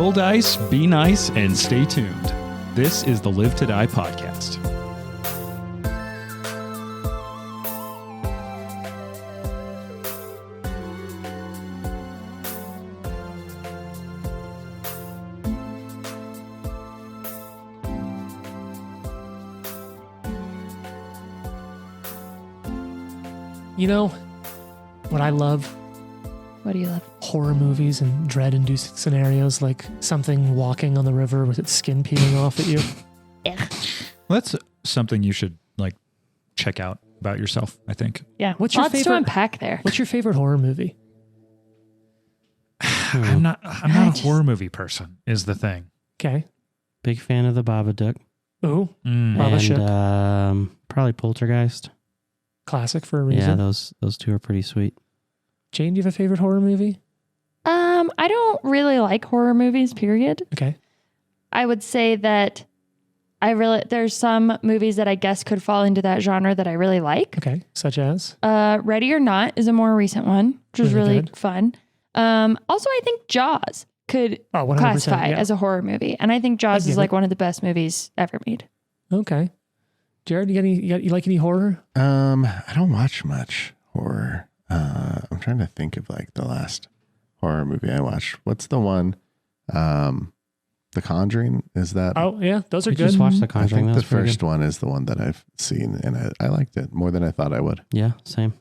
Roll dice, be nice, and stay tuned. This is the Live to Die podcast. You know what I love? What do you love? Horror movies and dread-inducing scenarios, like something walking on the river with its skin peeling off at you. Yeah. Well, that's something you should check out about yourself, I think. Yeah. What's your Lots to favorite- unpack there. What's your favorite horror movie? I'm not a horror movie person, is the thing. Okay. Big fan of the Babadook. Ooh, Mm. Baba Shook. And probably Poltergeist. Classic for a reason. Yeah, those two are pretty sweet. Jane, do you have a favorite horror movie? I don't really like horror movies, period. Okay. I would say that there's some movies that I guess could fall into that genre that I really like. Okay. Such as? Ready or Not is a more recent one, which was Really really good. fun. Also, I think Jaws could 100%, classify yeah. as a horror movie. And I think Jaws I is get like it. one of the best movies ever made. Okay. Jared, you like any horror? I don't watch much horror. I'm trying to think of like the last horror movie I watched. What's the one? The Conjuring, is that? Oh, yeah. Those are We good. just watched The I Conjuring. think That the was pretty first one is the one that I've seen, and I liked it more than I thought I would. good. Yeah, same.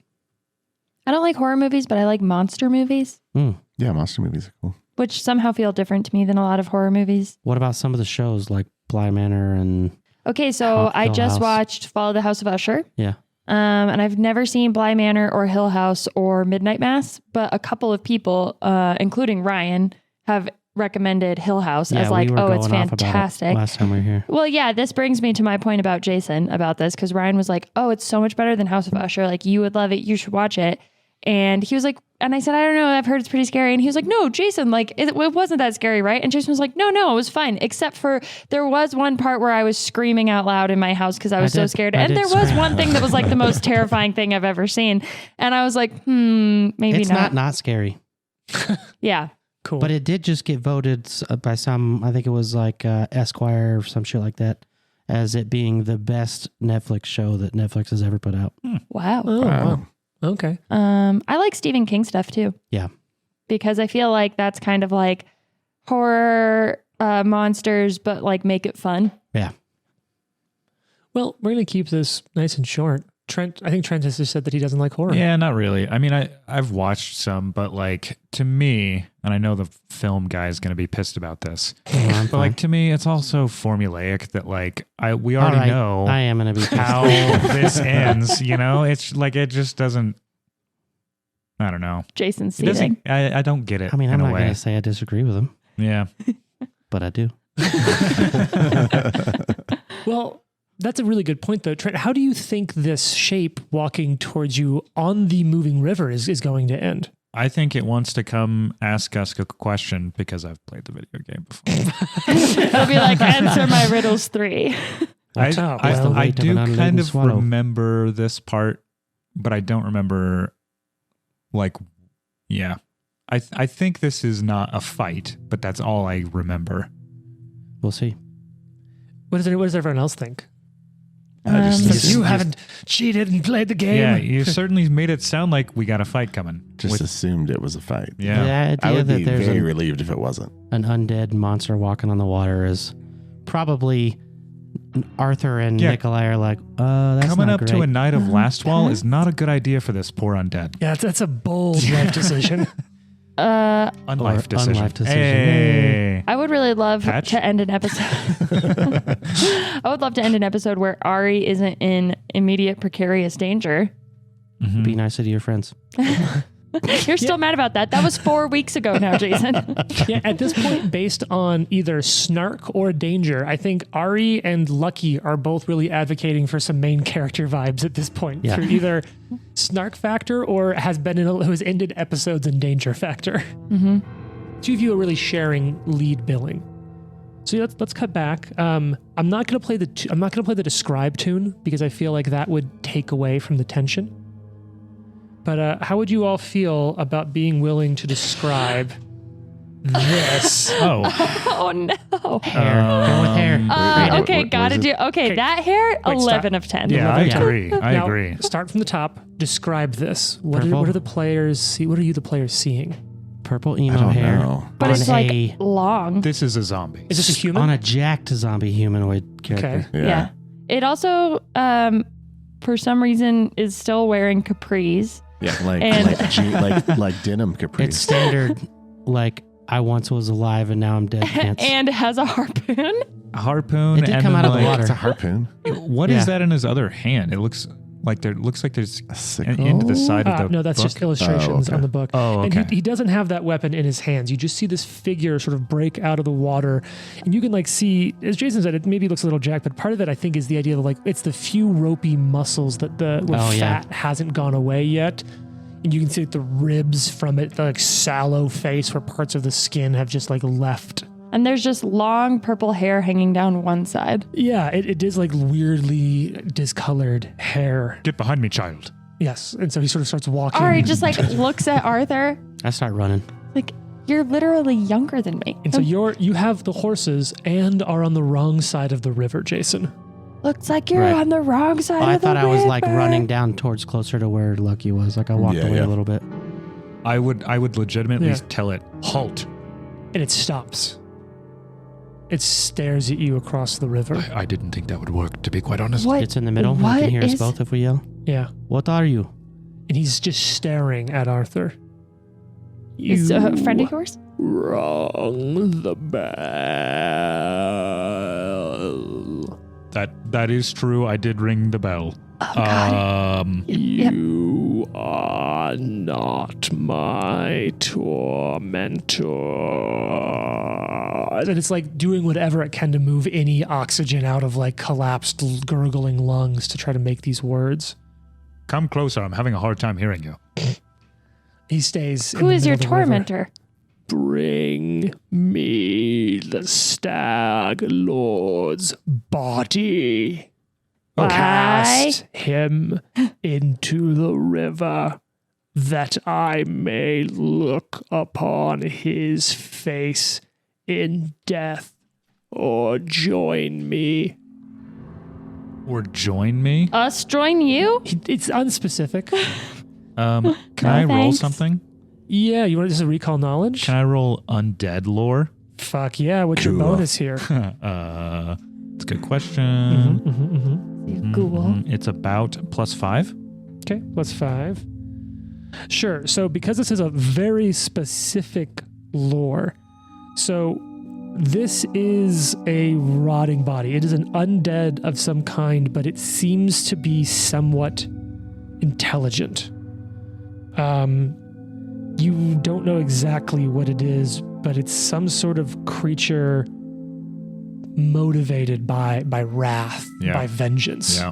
I don't like horror movies, but I like monster movies, Yeah, monster movies are cool. which somehow feel different to me than a lot of horror movies. What about some of the shows like Bly Manor and Okay, so I Hill just House. watched Follow the House of Usher. yeah? And I've never seen Bly Manor or Hill House or Midnight Mass, but a couple of people, including Ryan, have recommended Hill House Yeah, as like, we were oh, it's going off about it fantastic. last time we were here. Well, yeah, this brings me to my point about Jason about this, because Ryan was like, oh, it's so much better than House of Usher. Like, you would love it. You should watch it. And he was like, and I said, I don't know. I've heard it's pretty scary. And he was like, no, Jason, like, it wasn't that scary, right? And Jason was like, no, it was fine. Except for there was one part where I was screaming out loud in my house because I was so scared. I And did there was scream. one thing that was like the most terrifying thing I've ever seen. And I was like, maybe It's not scary, Yeah. Cool. but it did just get voted by some. I think it was like Esquire or some shit like that, as it being the best Netflix show that Netflix has ever put out. Wow. Oh, wow. Okay. I like Stephen King stuff too. Yeah. Because I feel like that's kind of like horror monsters, but like make it fun. Yeah. Well, we're going to keep this nice and short. I think Trent has just said that he doesn't like horror. Yeah, not really. I mean, I've watched some, but like to me, and I know the film guy is going to be pissed about this, I'm but like fine. to me, it's also formulaic that like we already All right, know I am going to be how this ends. You know, it's like it just doesn't. I don't know. Jason's It doesn't. seething. I don't get it. I mean, I'm in a not going way. to say I disagree with him, Yeah. but I do. Well, that's a really good point, though. Trent, how do you think this shape walking towards you on the moving river is going to end? I think it wants to come ask us a question because I've played the video game before. It'll be like, answer my riddles 3. What's the I weight of do an unladen kind of swallow? remember this part, but I don't remember like, yeah. I think this is not a fight, but that's all I remember. We'll see. What does everyone else think? Just You haven't cheated and played the game. Yeah, you certainly made it sound like we got a fight coming. Just assumed it was a fight. Yeah. The I idea would that be there's very relieved if it wasn't. an undead monster walking on the water is probably Arthur and Yeah. Nikolai are like, that's Coming not up great. to a night of Last Wall is not a good idea for this poor undead. Yeah, that's a bold life decision. Unlife decision. unlife decision. Hey. I would really love Patch? to end an episode. I would love to end an episode where Ari isn't in immediate precarious danger. Be nicer to your friends. You're still mad about that. That was 4 weeks ago now, Jason. Yeah, at this point, based on either snark or danger, I think Ari and Lucky are both really advocating for some main character vibes at this point. Yeah. For either snark factor or has ended episodes in danger factor. Mm-hmm. Two of you are really sharing lead billing. So let's cut back. I'm not going to play the describe tune because I feel like that would take away from the tension. But how would you all feel about being willing to describe this. Oh. Oh no. Hair. Go with hair. Okay, gotta do. Okay, that hair. Wait, 11 of 10. Yeah, I 11. agree. I Now, agree. Start from the top. Describe this. What Purple. are the players see? What are you the players seeing? Purple I emo don't hair. know. But on it's like a, long. This is a zombie. Is this a human? on a jacked zombie humanoid character. Okay. Yeah. It also, for some reason, is still wearing capris. Yeah, And- like denim capris. It's standard, like I once was alive and now I'm dead pants. And has a harpoon. A harpoon. It did and come then, out of the like, water. It's a harpoon. What is Yeah. that in his other hand? It looks like there's A sickle. into the side of the No, that's book. just illustrations okay. on the book. Oh, okay. And he doesn't have that weapon in his hands. You just see this figure sort of break out of the water. And you can like see, as Jason said, it maybe looks a little jacked, but part of it I think is the idea of like, it's the few ropey muscles that where fat hasn't gone away yet. And you can see the ribs from it, the like sallow face where parts of the skin have just like left. And there's just long purple hair hanging down one side. Yeah, it is like weirdly discolored hair. Get behind me, child. Yes. And so he sort of starts walking. Ari just like looks at Arthur I start running. like, you're literally younger than me. And so you have the horses and are on the wrong side of the river, Jason. Looks like you're Right. on the wrong side I of the thought I was like river. running down towards closer to where Lucky was. Like I walked Yeah, away yeah. a little bit. I would legitimately Yeah. tell it, halt. And it stops. It stares at you across the river. I didn't think that would work, to be quite honest. What? It's in the middle. You what can hear us is- both if we yell. Yeah. What are you? And he's just staring at Arthur. Is a friend of yours? Rung the bell. That is true. I did ring the bell. Oh, God. You are not my tormentor. And it's like doing whatever it can to move any oxygen out of like collapsed, gurgling lungs to try to make these words. Come closer. I'm having a hard time hearing you. He stays. Who is your tormentor? Bring me the Stag Lord's body. Why? Cast him into the river, that I may look upon his face in death, or join me. Or join me. Us join you? It's unspecific. Can No, I roll thanks. something? Yeah, you want to just recall knowledge? Can I roll undead lore? Fuck yeah, what's your Cool. bonus here? It's a good question. Ghoul. It's about +5. Okay, +5. Sure. So because this is a very specific lore, so this is a rotting body. It is an undead of some kind, but it seems to be somewhat intelligent. You don't know exactly what it is, but it's some sort of creature motivated by wrath, Yeah. by vengeance. Yeah.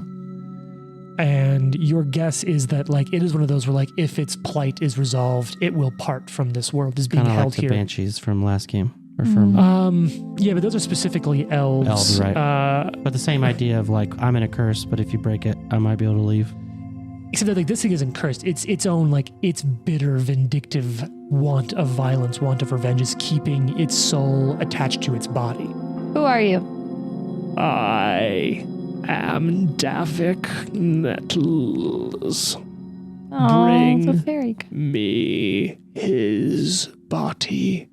And your guess is that like it is one of those where like if its plight is resolved, it will part from this world, is being Kind of like held the here. Banshees from last game. Or from, Yeah, but those are specifically elves. Elves, right. but the same idea of like, I'm in a curse, but if you break it, I might be able to leave. Except that like this thing isn't cursed. It's its own like its bitter, vindictive want of violence, want of revenge is keeping its soul attached to its body. Who are you? I am Davik Nettles. Oh, Bring it's a fairy. me his body.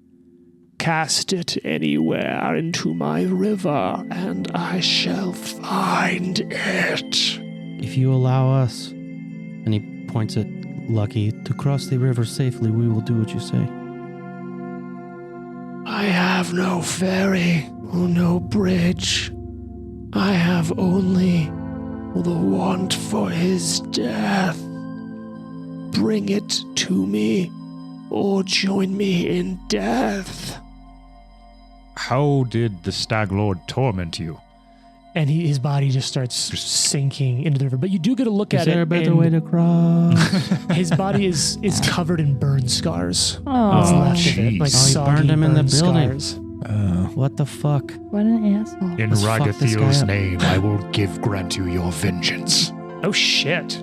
Cast it anywhere into my river, and I shall find it. If you allow us, and he points at Lucky, to cross the river safely, we will do what you say. I have no ferry or no bridge. I have only the want for his death. Bring it to me, or join me in death. How did the Stag Lord torment you? And his body just starts sinking into the river. But you do get a look Is at there it. a better and way to cross? his body is covered in burn scars. What's Oh, left of it, like jeez. Oh, he soggy burned him in the burn building. scars. What the fuck? what an asshole. In Let's fuck this guy Ragathiel's up. name, I will grant you your vengeance. Oh shit!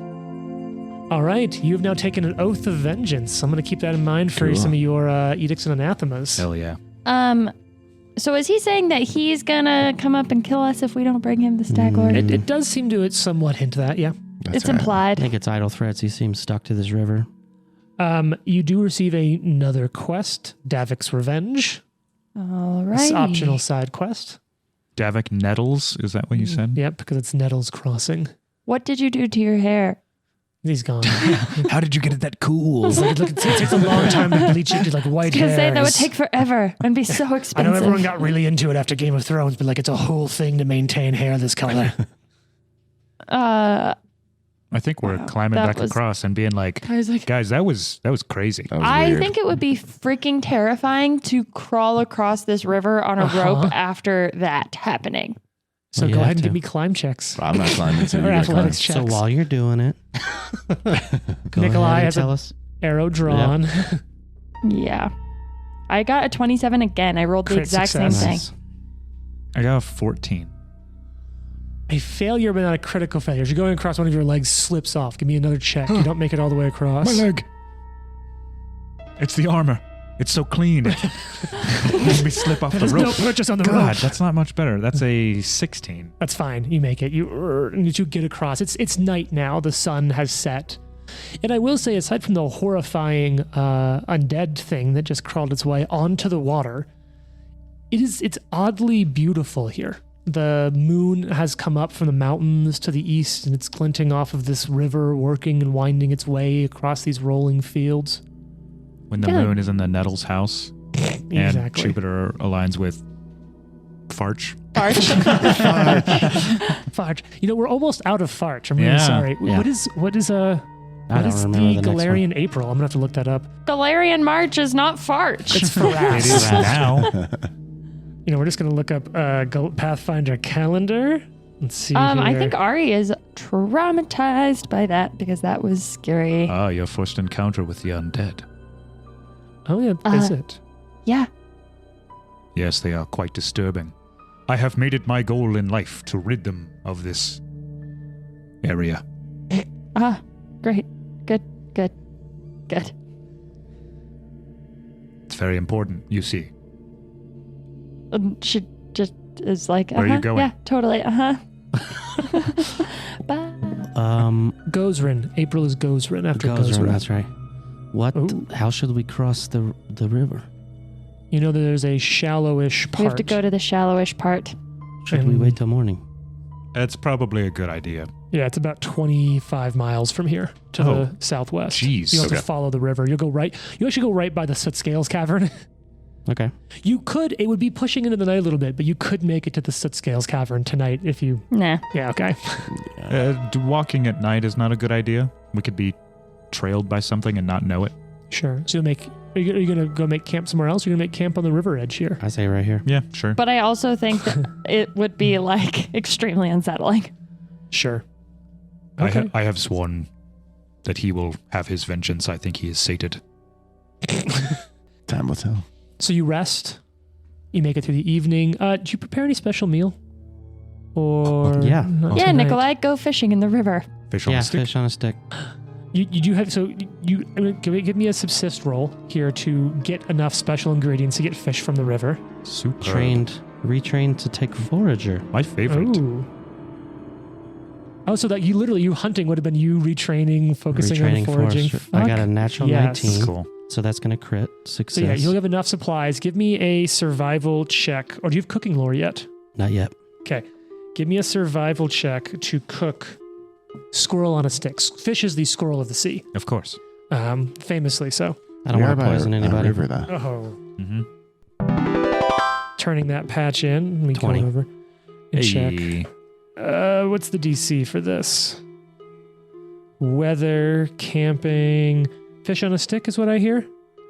All right, you have now taken an oath of vengeance. I'm going to keep that in mind for Cool. some of your edicts and anathemas. Hell yeah. So is he saying that he's gonna come up and kill us if we don't bring him the Stag Lord? It does seem to somewhat hint that, yeah. That's It's right. I implied. think it's idle threats. He seems stuck to this river. You do receive another quest, Davik's Revenge. All It's right. optional side quest. Davik Nettles, is that what you said? Yep, because it's Nettles Crossing. What did you do to your hair? He's gone. How did you get it that cool? It's like, it takes a long time to bleach it to like white Because hair. that would take forever and be so I expensive. know everyone got really into it after Game of Thrones, but like it's a whole thing to maintain hair this color. I think we're climbing that back was- across and being like, I was like, guys, that was crazy. That was I weird. think it would be freaking terrifying to crawl across this river on a rope after that happening. So Well, you go have ahead and to. give me climb checks. I'm not climbing. So Or you're gonna climb. athletics checks. So while you're doing it, go Nikolai ahead and has a- tell us. Arrow drawn. Yeah. I got a 27 again. I rolled the Crit exact success. same thing. Nice. I got a 14. A failure, but not a critical failure. As you're going across, one of your legs slips off. Give me another check. You don't make it all the way across. My leg. It's the armor. It's so clean. It made me slip off the There's no rope. purchase on the God, rope. that's not much better. That's a 16. That's fine. You make it. You get across. It's night now. The sun has set. And I will say, aside from the horrifying undead thing that just crawled its way onto the water, it's oddly beautiful here. The moon has come up from the mountains to the east, and it's glinting off of this river, working and winding its way across these rolling fields. When the Yeah. moon is in the Nettles house and Exactly. Jupiter aligns with Farch. Farge. You know, we're almost out of Farge. I'm really Yeah. sorry. Yeah. What is I what don't is the remember the next Galarian April? I'm gonna have to look that up. Galarian March is not Farch. It's Faraz. It is now. You know, we're just going to look up Pathfinder calendar. Let's see. I here. think Ari is traumatized by that because that was scary. Ah, your first encounter with the undead. Oh, yeah. Is it? Yeah. Yes, they are quite disturbing. I have made it my goal in life to rid them of this area. Great. Good. It's very important, you see. She just is like, Where are you going? Yeah, totally. Bye. Gozrin. April is Gozrin after Goes Gozrin. that's right. What? Ooh. How should we cross the river? You know, there's a shallowish part. We have to go to the shallowish part. Should we wait till morning? That's probably a good idea. Yeah, it's about 25 miles from here to Oh, the southwest. jeez. You have to Okay. follow the river. You'll go right. You actually go right by the Soot Scales Cavern. Okay. You could. It would be pushing into the night a little bit, but you could make it to the Soot Scales Cavern tonight if you. Nah. Yeah. Okay. Walking at night is not a good idea. We could be trailed by something and not know it. Sure. So you'll make. Are you gonna go make camp somewhere else? Or you're gonna make camp on the river edge here. I say right here. Yeah, sure. But I also think that it would be like extremely unsettling. Sure. Okay. I have sworn that he will have his vengeance. I think he is sated. Time will tell. So you rest. You make it through the evening. Do you prepare any special meal? Or Yeah. not Yeah, tonight? Nikolai, go fishing in the river. Fish on Yeah, a stick. fish on a stick. You do have give me a subsist roll here to get enough special ingredients to get fish from the river. Super. Retrained to take forager. My favorite. Ooh. Oh, so that you hunting would have been you retraining, focusing on Retraining foraging. forester. I got a natural yes. 19, Cool. so that's going to crit. Success. So yeah, you'll have enough supplies. Give me a survival check. Or do you have cooking lore yet? Not yet. Okay. Give me a survival check to cook squirrel on a stick. Fish is the squirrel of the sea. Of course. Famously so. I don't We are want to by poison a anybody. river, though. Oh. Mm-hmm. Turning that patch in. Let me 20. go over and check. Hey. What's the DC for this? Weather, camping, fish on a stick is what I hear.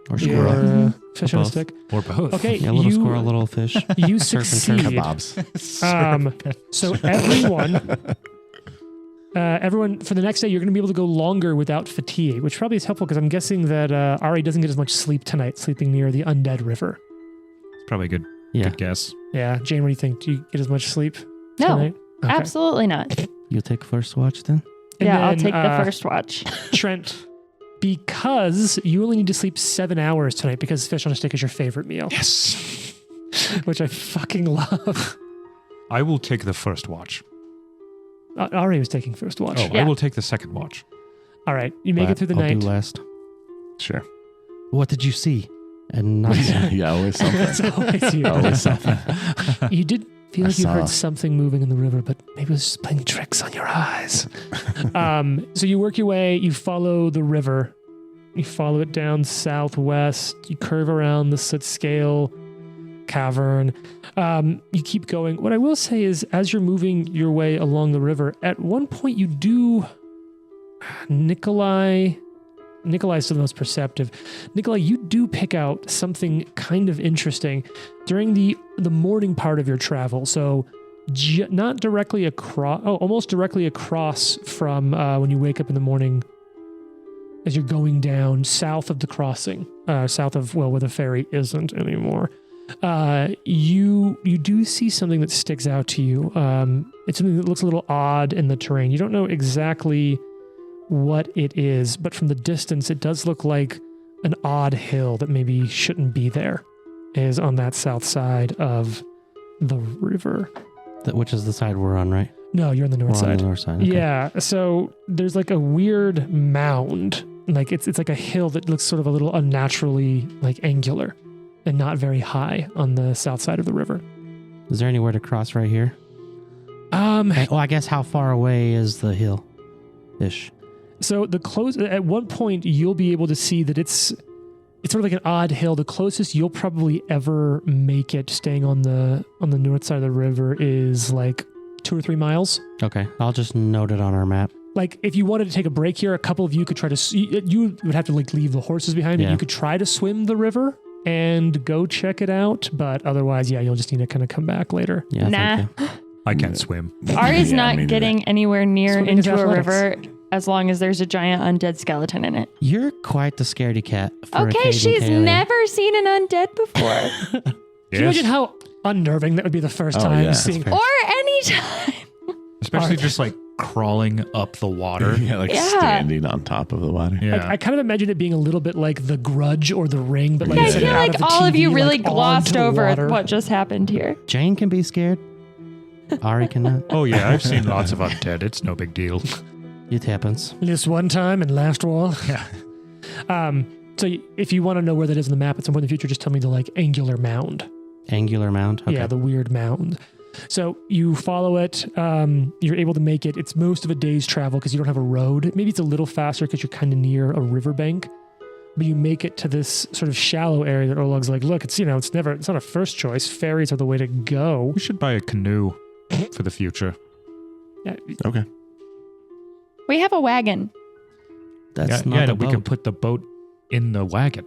Or Your, squirrel. fish Or on a both. stick. Or both. Okay, Yeah, little squirrel, little fish. You Surf and succeed. Kebabs. So everyone for the next day, you're going to be able to go longer without fatigue, which probably is helpful because I'm guessing that Ari doesn't get as much sleep tonight, sleeping near the undead river. It's probably a good, Yeah. good guess. Yeah, Jane, what do you think? Do you get as much sleep No, tonight? Okay. absolutely not. You take first watch then? And Yeah, I'll then, take the first watch. Trent, because you only need to sleep 7 hours tonight because fish on a stick is your favorite meal. Yes. Which I fucking love. I will take the first watch. Ari was taking first watch. Oh, Yeah. I will take the second watch. All right, you make it through the I'll night. do last. Sure. What did you see? And not see? Yeah, always something. That's always you. Always something. You did feel I like you saw. heard something moving in the river, but maybe it was just playing tricks on your eyes. So you work your way, you follow the river. You follow it down southwest. You curve around the soot scale cavern. You keep going. What I will say is, as you're moving your way along the river, at one point you do... Nikolai's still the most perceptive. Nikolai, you do pick out something kind of interesting during the morning part of your travel. So not directly across, almost directly across from when you wake up in the morning as you're going down south of the crossing, south of, well, where the ferry isn't anymore. You do see something that sticks out to you. It's something that looks a little odd in the terrain. You don't know exactly what it is, but from the distance, it does look like an odd hill that maybe shouldn't be there. It is on that south side of the river. Which is the side we're on, right? No, you're on the north We're on side. the north side. Okay. Yeah, so there's like a weird mound. Like it's like a hill that looks sort of a little unnaturally like angular and not very high on the south side of the river. Is there anywhere to cross right here? Well, I guess how far away is the hill? Ish. So at one point you'll be able to see that it's sort of like an odd hill. The closest you'll probably ever make it staying on the north side of the river is like 2 or 3 miles. Okay. I'll just note it on our map. Like if you wanted to take a break here, a couple of you could try to, you would have to like leave the horses behind, but Yeah. you could try to swim the river and go check it out. But otherwise, yeah, you'll just need to kind of come back later. Yeah. Nah. Thank you. I can't swim. Ari's Yeah, not me neither. getting anywhere near Swimming is into a athletics. river as long as there's a giant undead skeleton in it. You're quite the scaredy cat. For a Okay, Caden she's Kaylee. never seen an undead before. Can you imagine how unnerving that would be the first Oh, time yeah. seeing? Fair. Or any time. Especially just like crawling up the water. Yeah, like Yeah. standing on top of the water. Yeah. Like, I kind of imagine it being a little bit like The Grudge or The Ring, but like Yeah, I instead feel of out like of the all of TV, you really like, glossed onto the over water. what just happened here. Jane can be scared. Ari cannot. Oh yeah, I've seen lots of undead. It's no big deal. It happens. This one time in Last Wall. Yeah. So if you want to know where that is in the map at some point in the future, just tell me the like angular mound. Angular mound. Okay. Yeah, the weird mound. So you follow it. You're able to make it. It's most of a day's travel because you don't have a road. Maybe it's a little faster because you're kind of near a riverbank. But you make it to this sort of shallow area that Orlog's like, look, it's not a first choice. Ferries are the way to go. We should buy a canoe for the future. Yeah, Okay. We have a wagon. That's not a we boat. can put the boat in the wagon.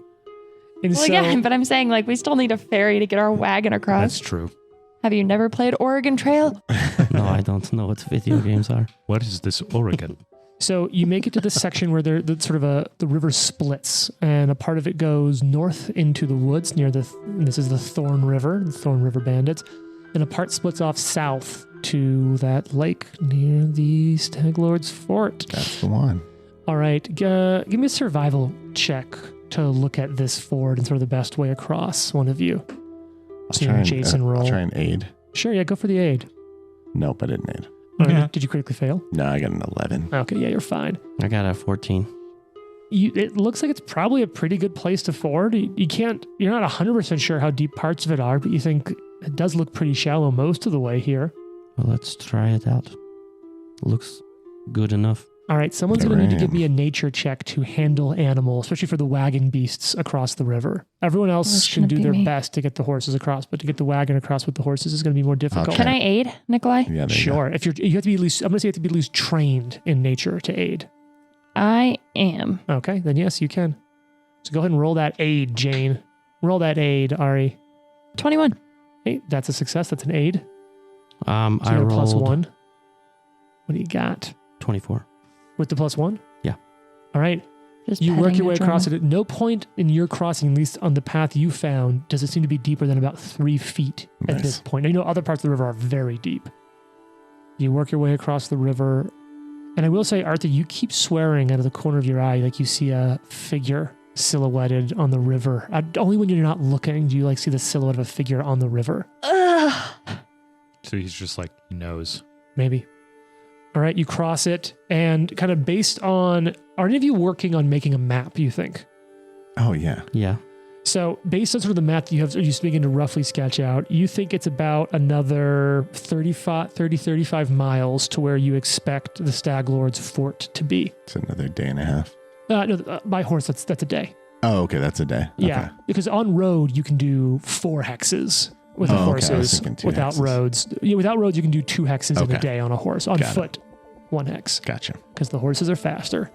and Well, so yeah, but I'm saying like we still need a ferry to get our wagon across. That's true. Have you never played Oregon Trail? No, I don't know what video games are. What is this Oregon? So you make it to this section where the river splits, and a part of it goes north into the woods near this is the Thorn River, the Thorn River Bandits, and a part splits off south to that lake near the Stag Lord's fort. That's the one. All right, give me a survival check to look at this ford and sort of the best way across. One of you. So you and Jason roll. I'll try and aid. Sure, yeah, go for the aid. Nope, I didn't aid. All right, Yeah. did you critically fail? No, I got an 11. Okay, yeah, you're fine. I got a 14. It looks like it's probably a pretty good place to ford. You're not 100% sure how deep parts of it are, but you think it does look pretty shallow most of the way here. Well, let's try it out. Looks good enough. All right, someone's going to need to give Alright. me a nature check to handle animals, especially for the wagon beasts across the river. Everyone else This can shouldn't do be their me. best to get the horses across, but to get the wagon across with the horses is going to be more difficult. try. Can I aid, Nikolai? Yeah, there you go. Sure. If you have to be at least, I'm going to say you have to be at least trained in nature to aid. I am. Okay, then yes, you can. So go ahead and roll that aid, Jane. Roll that aid, Ari. 21. Hey, that's a success. That's an aid. So I you got a rolled +1. What do you got? 24. With the +1? Yeah. All right. Just You work petting your the way across it. drummer. At no point in your crossing, at least on the path you found, does it seem to be deeper than about 3 feet at Nice. this point. Now, you know other parts of the river are very deep. You work your way across the river, And I will say, Arthur, you keep swearing out of the corner of your eye like you see a figure silhouetted on the river. Only when you're not looking do you like see the silhouette of a figure on the river. Ugh. So he's just like, he knows. Maybe. All right, you cross it, and kind of based on, are any of you working on making a map, you think? Oh, yeah. Yeah. So based on sort of the map that you have, you begin to roughly sketch out, you think it's about another 35 miles to where you expect the Stag Lord's fort to be. It's another day and a half. No, by horse, that's a day. Oh, okay. That's a day. Yeah, Okay. because on road, you can do 4 hexes with the Okay. I was horses. thinking 2 Without hexes. roads, without roads, you can do 2 hexes in a Okay. day on a horse. On Got it. foot, 1 hex, Gotcha. because the horses are faster.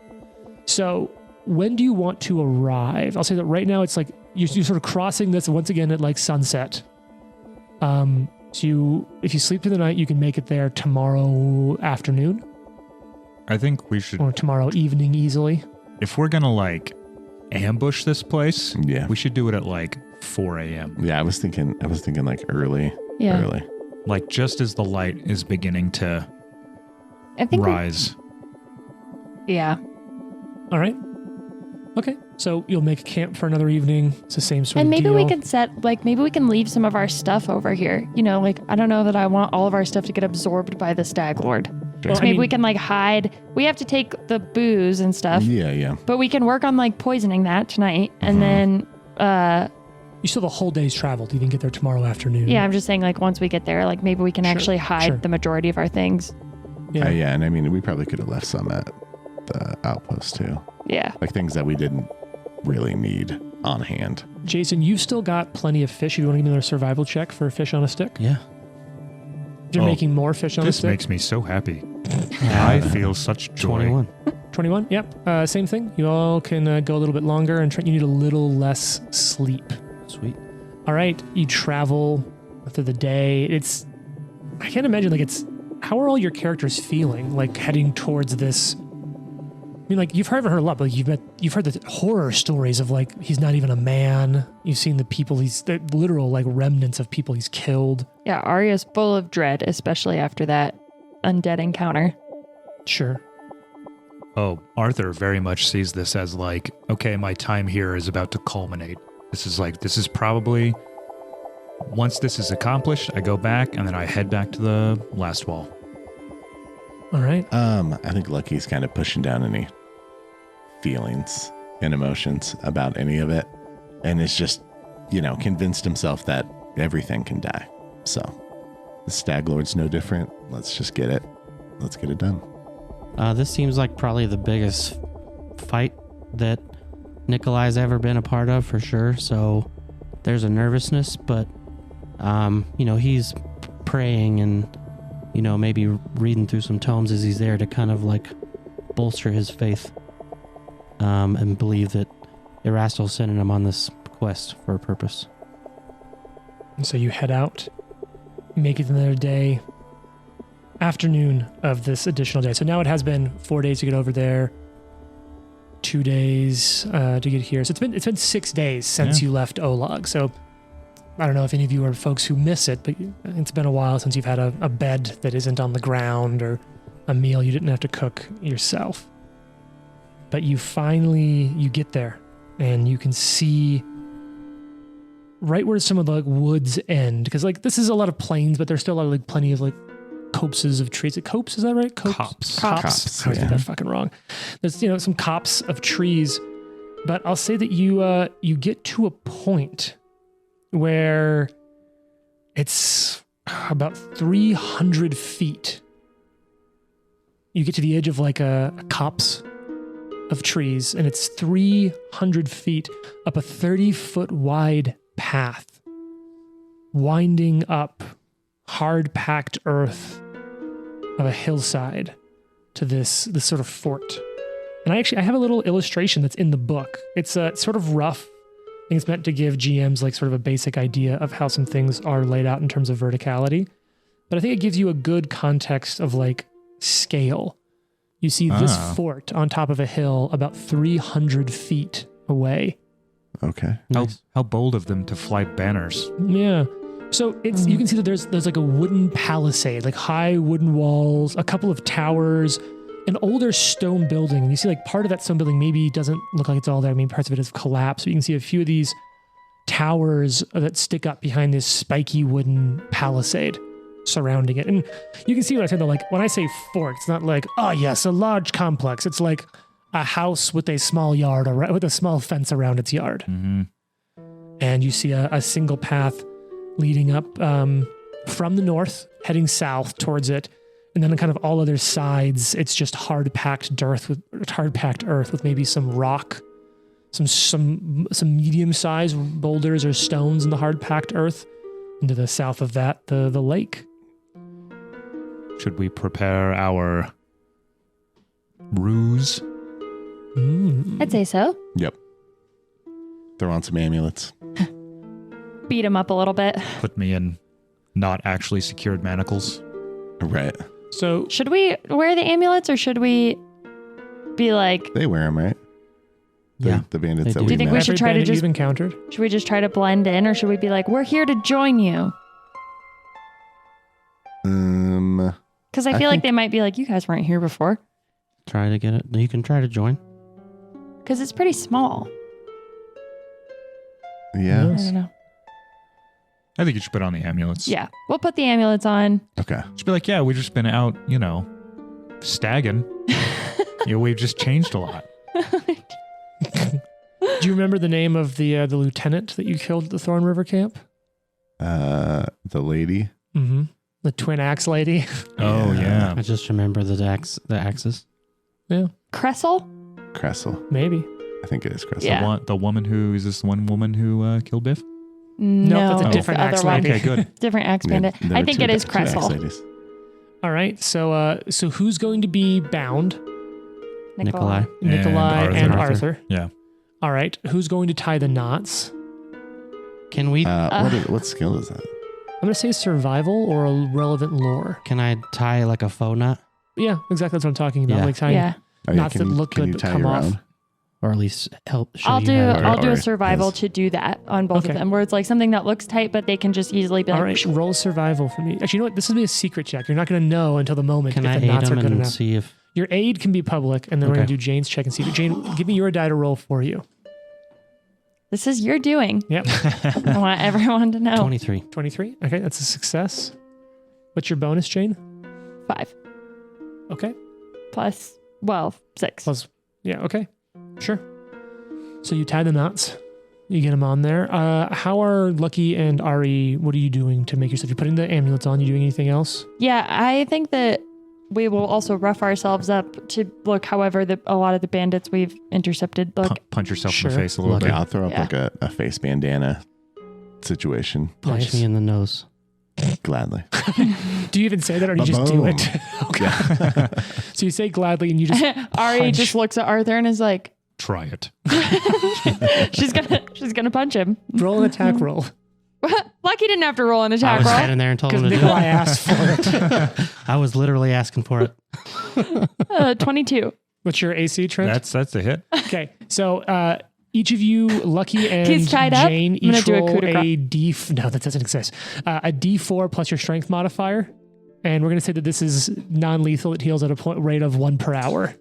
So when do you want to arrive? I'll say that right now it's like you're sort of crossing this once again at like sunset. So if you sleep through the night, you can make it there tomorrow afternoon I think we should, or tomorrow evening easily. if we're going to like ambush this place, Yeah. we should do it at like 4 a.m. Yeah. I was thinking like early. Yeah. Early. Like just as the light is beginning to I think. rise. Yeah. All right. Okay. So you'll make camp for another evening. It's the same sort And of maybe deal. we can maybe we can leave some of our stuff over here. You know, like, I don't know that I want all of our stuff to get absorbed by the Stag Lord. Well, So I maybe mean- we can like hide. We have to take the booze and stuff, Yeah. Yeah. but we can work on like poisoning that tonight. And then, You still have a whole day's travel to even get there tomorrow afternoon. yeah, I'm just saying like once we get there, like maybe we can Sure, actually hide sure. the majority of our things. Yeah. Yeah. And I mean, we probably could have left some at the outpost too. Yeah. Like things that we didn't really need on hand. Jason, you've still got plenty of fish. You want to give me another survival check for fish on a stick? Yeah. You're Oh, making more fish on a This stick? makes me so happy. I feel such joy. 21. 21? Yep. Same thing. You all can go a little bit longer, and you need a little less sleep. Sweet. All right. You travel through the day. I can't imagine, like, how are all your characters feeling, like, heading towards this? I mean, like, you've heard a lot, but you've heard the horror stories of, like, he's not even a man. You've seen the literal, like, remnants of people he's killed. Yeah. Arya's full of dread, especially after that undead encounter. Sure. Oh, Arthur very much sees this as like, okay, my time here is about to culminate. This is probably, once this is accomplished, I go back and then I head back to the last wall. All right. I think Lucky's kind of pushing down any feelings and emotions about any of it. And is just, convinced himself that everything can die. So the Stag Lord's no different. Let's just get it. Let's get it done. This seems like probably the biggest fight that Nikolai's ever been a part of, for sure. So there's a nervousness, but he's praying and maybe reading through some tomes as he's there to kind of like bolster his faith and believe that Erastel's sending him on this quest for a purpose. And so you head out, make it another day, afternoon of this additional day. So now it has been 4 days to get over there, 2 days to get here. So it's been 6 days since you left Olag. So I don't know if any of you are folks who miss it, but it's been a while since you've had a bed that isn't on the ground or a meal you didn't have to cook yourself. But you get there and you can see right where some of the woods end, because like this is a lot of plains, but there's still a lot of like plenty of like copses of trees. Copse, is that right? Copse. Copse. I always get that fucking wrong. There's some copse of trees, but I'll say that you get to a point where it's about 300 feet. You get to the edge of like a copse of trees, and it's 300 feet up a 30-foot wide path, winding up hard-packed earth of a hillside to this sort of fort. And I have a little illustration that's in the book. It's sort of rough. I think it's meant to give GMs like sort of a basic idea of how some things are laid out in terms of verticality. But I think it gives you a good context of like scale. You see this fort on top of a hill about 300 feet away. Okay. How bold of them to fly banners. Yeah. So you can see that there's like a wooden palisade, like high wooden walls, a couple of towers, an older stone building. And you see like part of that stone building maybe doesn't look like it's all there. I mean, parts of it has collapsed. But you can see a few of these towers that stick up behind this spiky wooden palisade surrounding it. And you can see what I said though, like when I say fort, it's not like, oh yes, a large complex. It's like a house with a small yard, with a small fence around its yard. Mm-hmm. And you see a single path leading up from the north, heading south towards it. And then on kind of all other sides, it's just hard-packed earth with maybe some rock, some medium-sized boulders or stones in the hard-packed earth. And to the south of that, the lake. Should we prepare our ruse? I'd say so. Yep. Throw on some amulets. Beat him up a little bit. Put me in not actually secured manacles. Right. So Should we wear the amulets or should we be like, They wear them, right? Yeah. The bandits They that do. we Do you think we met. should every try to bandit just- you've encountered? should we just try to blend in or should we be like, we're here to join you? Because I I feel like think- they might be like, you guys weren't here before. Try to get it. You can try to join. Because it's pretty small. Yeah. I don't know. I think you should put on the amulets. Yeah. We'll put the amulets on. Okay. Just be like, yeah, we've just been out, stagging. We've just changed a lot. Do you remember the name of the lieutenant that you killed at the Thorn River camp? The lady. Mm-hmm. The twin axe lady. Oh, yeah. I just remember the axes. Yeah, Cressel? Cressel. maybe. I think it is Cressel. Yeah. The woman who, is this one woman who killed Biff? No, that's a it's different the other axe one. lady. Okay, good. Different axe Yeah, bandit. there I were think two it is axe Cressel. ladies. All right, so who's going to be bound? Nikolai. Nikolai Arthur. and Arthur. Arthur. Yeah. All right, who's going to tie the knots? Can we? What skill is that? I'm going to say survival or a relevant lore. Can I tie like a faux knot, Yeah, exactly. That's what I'm talking about. Yeah. Like tying Yeah. knots that look can good you but tie come your off. own? or at least help? Show I'll you do how to I'll do or a survival his- to do that on both Okay. of them, where it's like something that looks tight, but they can just easily be like, All right, roll survival for me. Actually, you know what? This will be a secret check. You're not going to know until the moment Can if I the aid knots are him good and enough. see if? Your aid can be public, and then we're going Okay. to do Jane's check and see. Jane, give me your die to roll for you. this is your doing. Yep. I want everyone to know. 23. 23. Okay, that's a success. What's your bonus, Jane? 5 Okay. plus, well, 6. Plus, yeah, okay. Sure. So you tie the knots. You get them on there. How are Lucky and Ari, what are you doing to make yourself? You're putting the amulets on. You doing anything else? Yeah, I think that we will also rough ourselves up to look however a lot of the bandits we've intercepted look. Punch yourself in Sure. the face a little Okay, bit. I'll throw up Yeah. like a face bandana situation. Punch Nice. me in the nose. Gladly. Do you even say that or do you just do Ba-boom. it? Okay. So you say gladly and you just Ari punch. just looks at Arthur and is like, Try it. she's gonna punch him. roll an attack roll. Lucky didn't have to roll an I attack was roll. standing there and told Because him to do Nikolai it. asked for it. I was literally asking for it. 22. What's your AC, Trent? That's a hit. Okay. So each of you, Lucky and He's tied up. Jane, I'm gonna each do a roll coup de grace. a D. No, that doesn't exist. A D4 plus your strength modifier. And we're going to say that this is non-lethal. It heals at a rate of 1 per hour.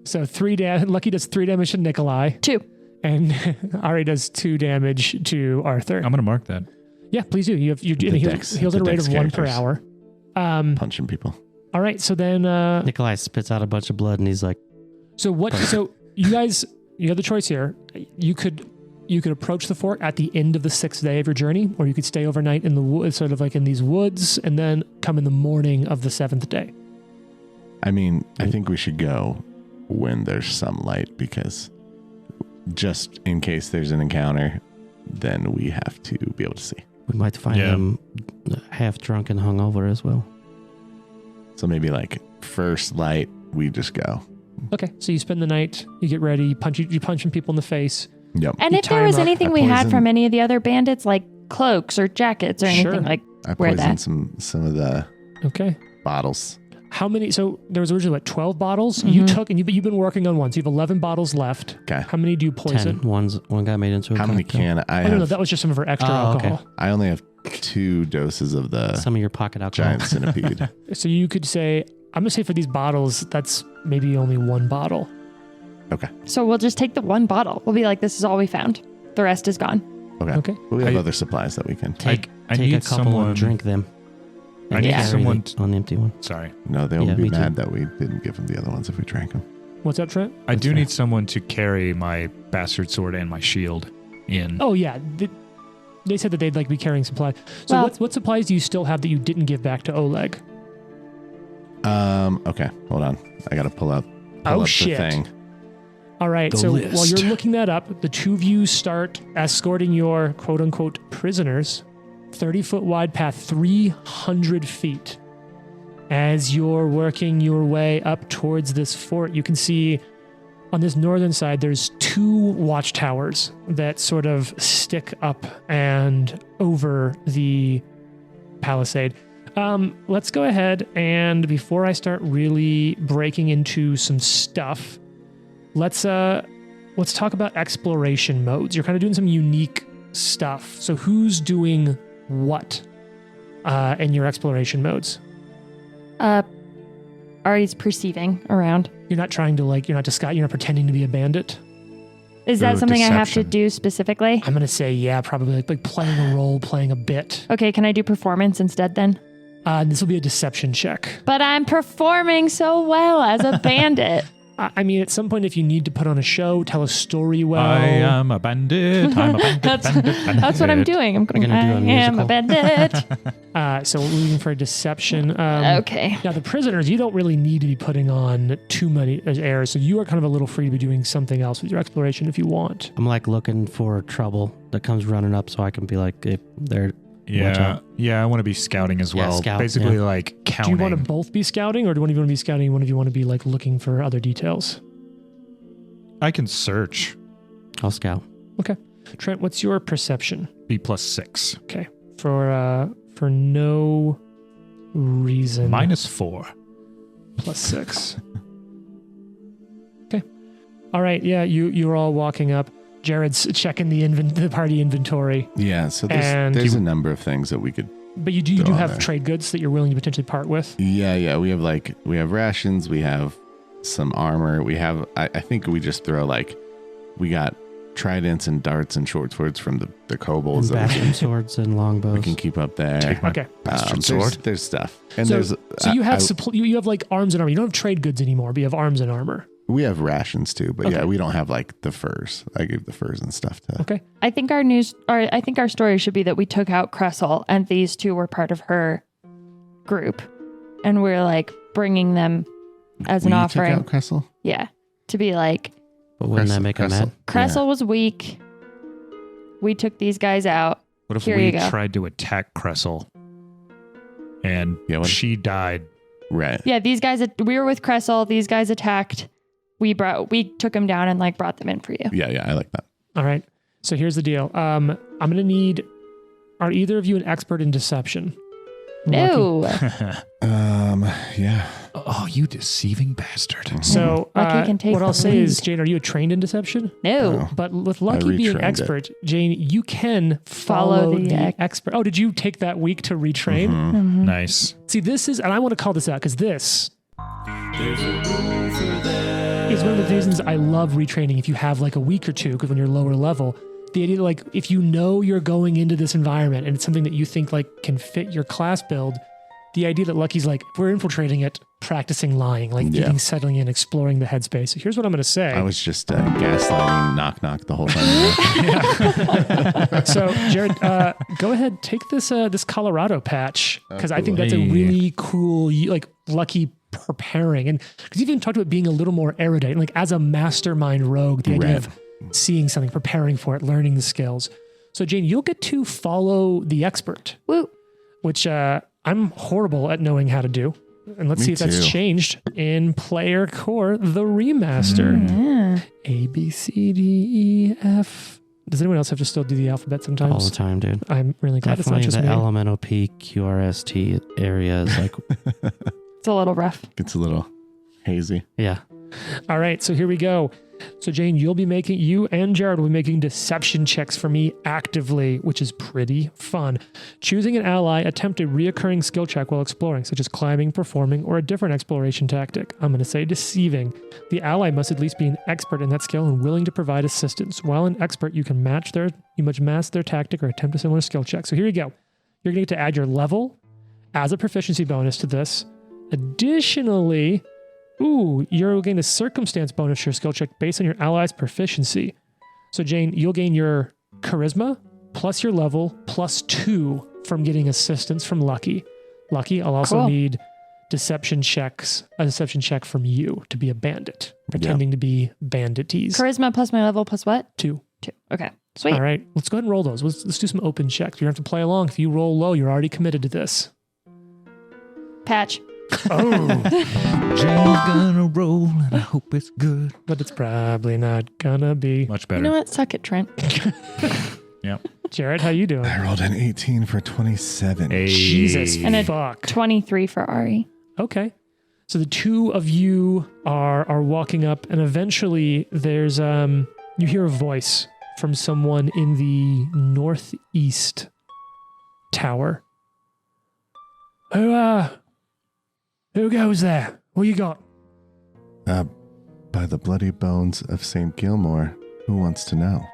So 3 damage. Lucky does 3 damage to Nikolai. 2. And Ari does 2 damage to Arthur. I'm going to mark that. Yeah, please do. You The heals, dex- heals at a the rate dex of 1 per characters. hour. Punching people. All right. So then, Nikolai spits out a bunch of blood and he's like, so you guys, you have the choice here. You could approach the fort at the end of the 6th day of your journey, or you could stay overnight in the woods, sort of like in these woods, and then come in the morning of the 7th day. I mean, I think we should go when there's some light because just in case there's an encounter, then we have to be able to see. we might find Yeah. him half drunk and hungover as well. So maybe like first light, we just go. Okay, so you spend the night, you get ready, you punching people in the face. Yep. And You if tie there was 'em up. anything I we had poison- from any of the other bandits, like cloaks or jackets or anything, Sure. like I wear poisoned that. some of the Okay. bottles. How many? So there was originally 12 bottles. You took, and you've been working on one. So you have 11 bottles left. Okay. How many do you poison? 10. One got made into a How many cocktail. can I Oh, no, have? that was just some of her extra Oh, okay. alcohol. I only have 2 doses of the Some of your pocket alcohol. giant centipede. So you could say, I'm going to say for these bottles, that's maybe only 1 bottle. Okay. So we'll just take the 1 bottle. We'll be like, this is all we found. The rest is gone. Okay. But we have other supplies that we can Take I take need a couple someone- and drink them. I And need carry someone the- on the empty one. Sorry. No, they will Yeah, be me too. mad that we didn't give them the other ones if we drank them. What's up, Trent? I do fair. need someone to carry my bastard sword and my shield in. Oh, yeah. They said that they'd like be carrying supplies. So Well- what supplies do you still have that you didn't give back to Oleg? Okay. Hold on. I got to pull up Shit. the thing. All right. The So list. while you're looking that up, the 2 of you start escorting your quote unquote prisoners 30-foot wide path, 300 feet. As you're working your way up towards this fort, you can see on this northern side, there's 2 watchtowers that sort of stick up and over the palisade. Let's go ahead and before I start really breaking into some stuff, let's talk about exploration modes. You're kind of doing some unique stuff. So who's doing what in your exploration modes? Ari's perceiving around. You're not trying to you're not pretending to be a bandit. Is that Ooh, something I have to deception. do specifically? I'm gonna say yeah, probably like playing a role, playing a bit. Okay, can I do performance instead then? This will be a deception check. But I'm performing so well as a bandit. I mean, at some point, if you need to put on a show, tell a story well. I am a bandit. I'm a bandit. That's what I'm doing. I'm going, gonna do a I am musical. a bandit. So we're looking for a deception. Okay. Now, the prisoners, you don't really need to be putting on too many airs, so you are kind of a little free to be doing something else with your exploration if you want. I'm like looking for trouble that comes running up so I can be like, if they're Watch Yeah, out. yeah. I want to be scouting as Yeah, well. scout, Basically, yeah. like Do counting. you want to both be scouting, or do one of you want to be scouting and one of you want to be like looking for other details? I can search. I'll scout. Trent, what's your perception? B +6. Okay. For no reason. -4. +6. Okay. All right. Yeah, you're all walking up. Jared's checking the party inventory, Yeah, so And there's you- a number of things that we could. but you do Go on have there. trade goods that you're willing to potentially part with. Yeah, we have rations, we have some armor, we have. I think we just throw we got tridents and darts and short swords from the kobolds And that we bastard swords and longbows. can keep up there. Take my Okay. bastard There's- sword. There's stuff, and So- there's So you have I- you have like arms and armor. You don't have trade goods anymore, but you have arms and armor. we have rations too, but Okay. yeah, we don't have the furs. I give the furs and stuff to. Okay. I think our story should be that we took out Cressel and these two were part of her group, and we're like bringing them as an We offering. Took out Cressel? Yeah, to be like But wouldn't that make them Cressel. mad? Cressel was weak. We took these guys out. What if Here we you go. tried to attack Cressel and Yeah, what- she died? Right. Yeah, these guys. We were with Cressel. These guys attacked. We took them down and like brought them in for you. Yeah, I like that. All right. So here's the deal. I'm gonna need. Are either of you an expert in deception? No. Yeah. Oh, you deceiving bastard. So Lucky can take what I'll the say is, lead. Jane, are you trained in deception? No. Oh. But with Lucky being retrained it. expert, Jane, you can follow Follow the the ex- expert. Oh, did you take that week to retrain? Mhm. Nice. See, this is, and I want to call this out because this is one of the reasons I love retraining if you have like a week or two, because when you're lower level, the idea that like if you know you're going into this environment and it's something that you think like can fit your class build, the idea that Lucky's like, we're infiltrating it, practicing lying, like Yeah. getting settling in, exploring the headspace. So here's what I'm going to say. I was just gaslighting knock the whole time. So, Jared, go ahead, take this this Colorado patch because I think that's a Hey. really cool, like Lucky preparing, and because you've even talked about being a little more erudite, like as a mastermind rogue, the idea Right. of seeing something, preparing for it, learning the skills. So, Jane, you'll get to follow the expert, Woo. which I'm horrible at knowing how to do. And let's Me see if that's too. changed in Player Core, the remaster. Yeah. A, B, C, D, E, F. Does anyone else have to still do the alphabet sometimes? All the time, dude. I'm really glad Definitely it's the not just me. elemental P, QRST area is like, It's a little rough. Gets a little hazy. yeah. All right, so here we go. So Jane, you and Jared will be making deception checks for me actively, which is pretty fun. Choosing an ally, attempt a reoccurring skill check while exploring, such as climbing, performing, or a different exploration tactic. I'm going to say deceiving. The ally must at least be an expert in that skill and willing to provide assistance. While an expert, you must master their tactic or attempt a similar skill check. So here you go. You're going to get to add your level as a proficiency bonus to this. Additionally, you're getting a circumstance bonus to your skill check based on your ally's proficiency. So Jane, you'll gain your charisma plus your level plus 2 from getting assistance from Lucky. Lucky, I'll also need a deception check from you to be a bandit, pretending to be bandities. Charisma plus my level plus what? 2. 2. Okay, sweet. All right, let's go ahead and roll those. Let's do some open checks. You don't have to play along. If you roll low, you're already committed to this. Patch. Oh. Jane's gonna roll and I hope it's good. But it's probably not gonna be. Much better. You know what? Suck it, Trent. Yep. Jared, how you doing? I rolled an 18 for 27. Hey. Jesus And a fuck. 23 for Ari. Okay. So the two of you are walking up, and eventually there's you hear a voice from someone in the northeast tower. Who goes there? What you got? By the bloody bones of St. Gilmore, who wants to know?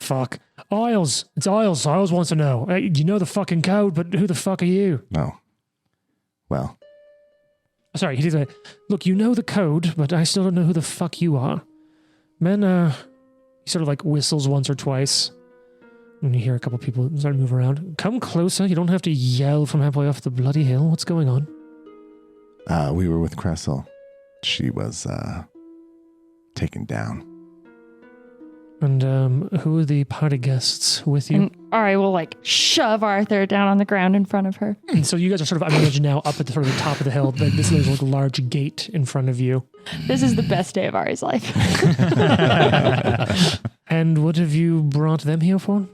Fuck. Isles. It's Isles. Isles wants to know. Hey, you know the fucking code, but who the fuck are you? No. Well, Sorry, he's like, look, you know the code, but I still don't know who the fuck you are. Man, he sort of like whistles once or twice. And you hear a couple people start to move around. Come closer. You don't have to yell from halfway off the bloody hill. What's going on? we were with Cressel. She was, taken down. And who are the party guests with you? And Ari will like shove Arthur down on the ground in front of her. And so you guys are sort of, I imagine now, up at the sort of the top of the hill. There's like a large gate in front of you. This is the best day of Ari's life. And what have you brought them here for?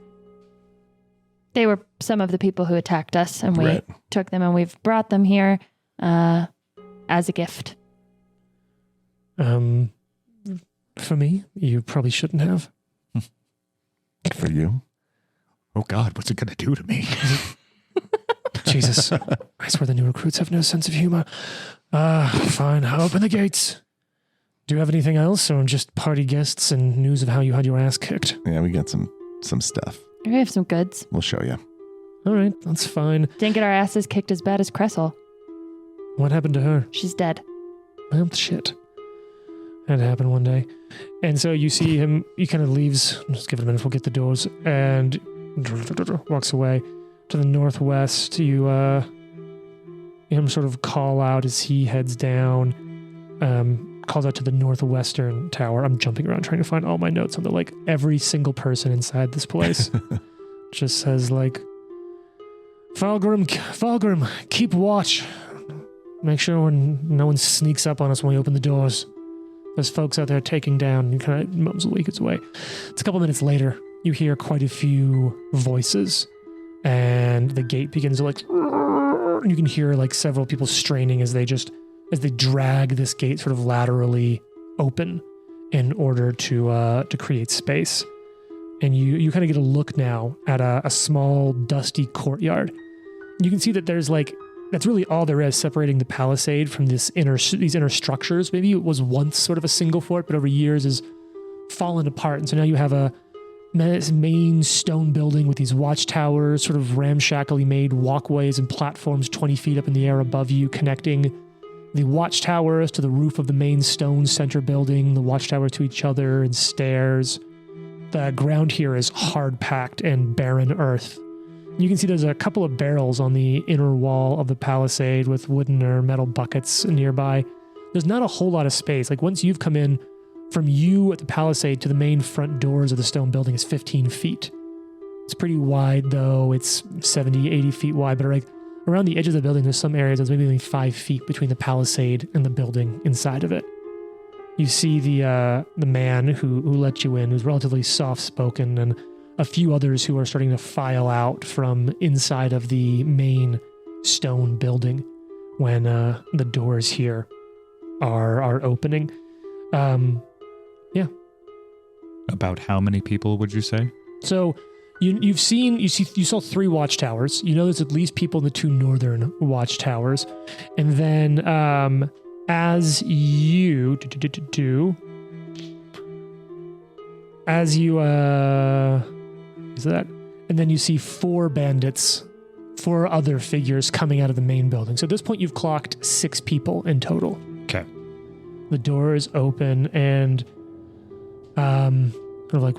They were some of the people who attacked us, and we Right. took them, and we've brought them here as a gift. For me, you probably shouldn't have. For you? Oh God, what's it gonna do to me? Jesus. I swear the new recruits have no sense of humor. Fine. I'll open the gates. Do you have anything else, or just party guests and news of how you had your ass kicked? Yeah, we got some stuff. We have some goods. We'll show you. All right, that's fine. Didn't get our asses kicked as bad as Cressel. What happened to her? She's dead. Well, shit. That happened one day. And so you see him, he kind of leaves, just give it a minute, we'll get the doors, and walks away. To the northwest, you hear him sort of call out as he heads down, calls out to the northwestern tower. I'm jumping around trying to find all my notes on the, like, every single person inside this place. Just says, like, Falgrim, keep watch. Make sure no one sneaks up on us when we open the doors. There's folks out there taking down, and kind of mumsily gets away. It's a couple minutes later. You hear quite a few voices, and the gate begins to like. You can hear like several people straining as they drag this gate sort of laterally open in order to create space. And you kind of get a look now at a small dusty courtyard. You can see that there's like. That's really all there is separating the palisade from these inner structures. Maybe it was once sort of a single fort, but over years has fallen apart. And so now you have a main stone building with these watchtowers, sort of ramshackly made walkways and platforms 20 feet up in the air above you, connecting the watchtowers to the roof of the main stone center building, the watchtowers to each other, and stairs. The ground here is hard-packed and barren earth. You can see there's a couple of barrels on the inner wall of the palisade with wooden or metal buckets nearby. There's not a whole lot of space. Like once you've come in from you at the palisade to the main front doors of the stone building is 15 feet. It's pretty wide though. It's 70, 80 feet wide, but like around the edge of the building, there's some areas that's maybe only 5 feet between the palisade and the building inside of it. You see the man who let you in, who's relatively soft-spoken, and a few others who are starting to file out from inside of the main stone building when the doors here are opening. About how many people would you say? So you saw 3 watchtowers. You know there's at least people in the 2 northern watchtowers. And then as you is that? And then you see 4 bandits, 4 other figures coming out of the main building. So at this point you've clocked 6 people in total. Okay. The door is open and kind of like,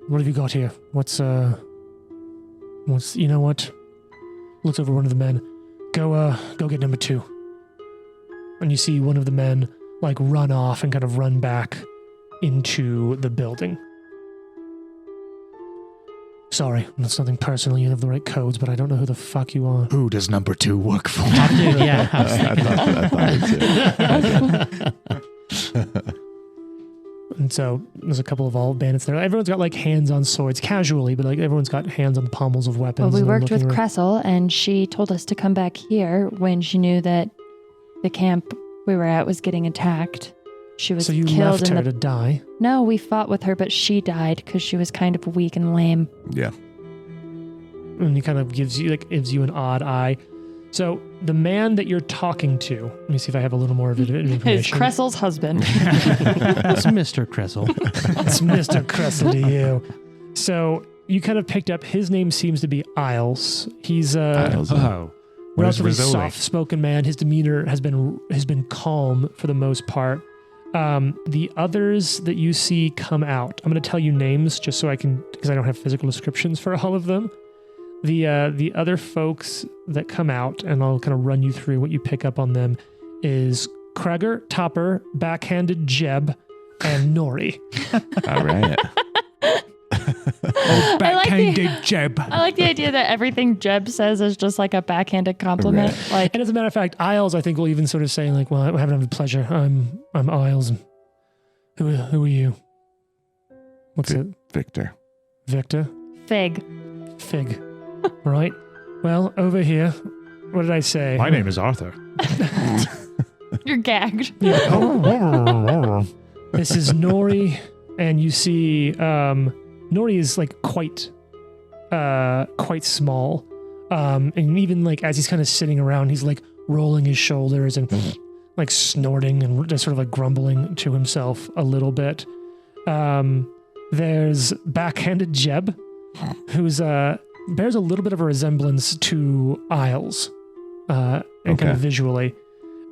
what have you got here? What's you know what? Looks over one of the men. Go get number 2. And you see one of the men like run off and kind of run back into the building. Sorry, that's nothing personal. You have the right codes, but I don't know who the fuck you are. Who does number 2 work for? Dude, yeah. I thought it And so there's a couple of all bandits there. Everyone's got like hands on swords casually, but like everyone's got hands on the pommels of weapons. Well, we and they're worked with looking around. Cressel, and she told us to come back here when she knew that the camp we were at was getting attacked. She was So you killed left in her the... to die. No, we fought with her, but she died because she was kind of weak and lame. Yeah. And he kind of gives you an odd eye. So the man that you're talking to, let me see if I have a little more of it information. His Cressel's husband. It's Mr. Cressel. It's Mr. Cressel to you. So you kind of picked up, his name seems to be Isles. He's Isles. Oh. Where's relatively Rizzoli? soft-spoken man. His demeanor has been calm for the most part. The others that you see come out, I'm going to tell you names just so because I don't have physical descriptions for all of them. The other folks that come out, and I'll kind of run you through what you pick up on them, is Kreger, Topper, Backhanded Jeb, and Nori. All right. Oh, backhanded Jeb. I like the idea that everything Jeb says is just like a backhanded compliment. Right. Like, And as a matter of fact, Isles, I think, will even sort of say like, "Well, I'm having the pleasure. I'm Isles. Who are you? What's it? Victor. Victor? Fig. Fig. Right. Well, over here. What did I say? My name is Arthur. You're gagged. This is Nori, and you see Nori is like quite small. And even like as he's kind of sitting around, he's like rolling his shoulders and like snorting and just sort of like grumbling to himself a little bit. There's Backhanded Jeb, who's bears a little bit of a resemblance to Isles, and kind of visually.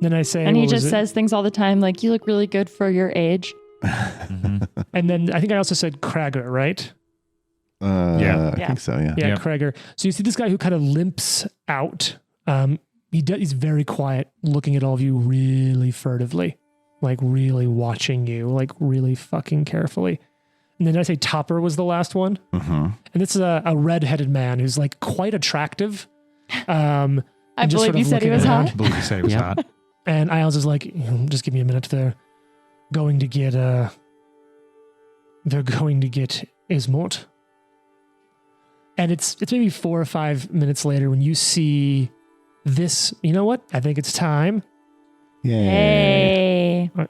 Then I say, And he what was just it? says things all the time like, you look really good for your age. And then I think I also said Kreger, right? I Yeah. think so, yeah. Yeah, Yep. Kreger. So you see this guy who kind of limps out. He's very quiet, looking at all of you really furtively, like really watching you, like really fucking carefully. And then I say Topper was the last one. Mm-hmm. And this is a red-headed man who's like quite attractive. I And just believe sort you of said he looking was around. hot. I believe you said it was Yeah. hot. And Isles is like, just give me a minute. They're going to get Ismort. And it's maybe 4 or 5 minutes later when you see this. You know what? I think it's time. Yay. Hey. Right.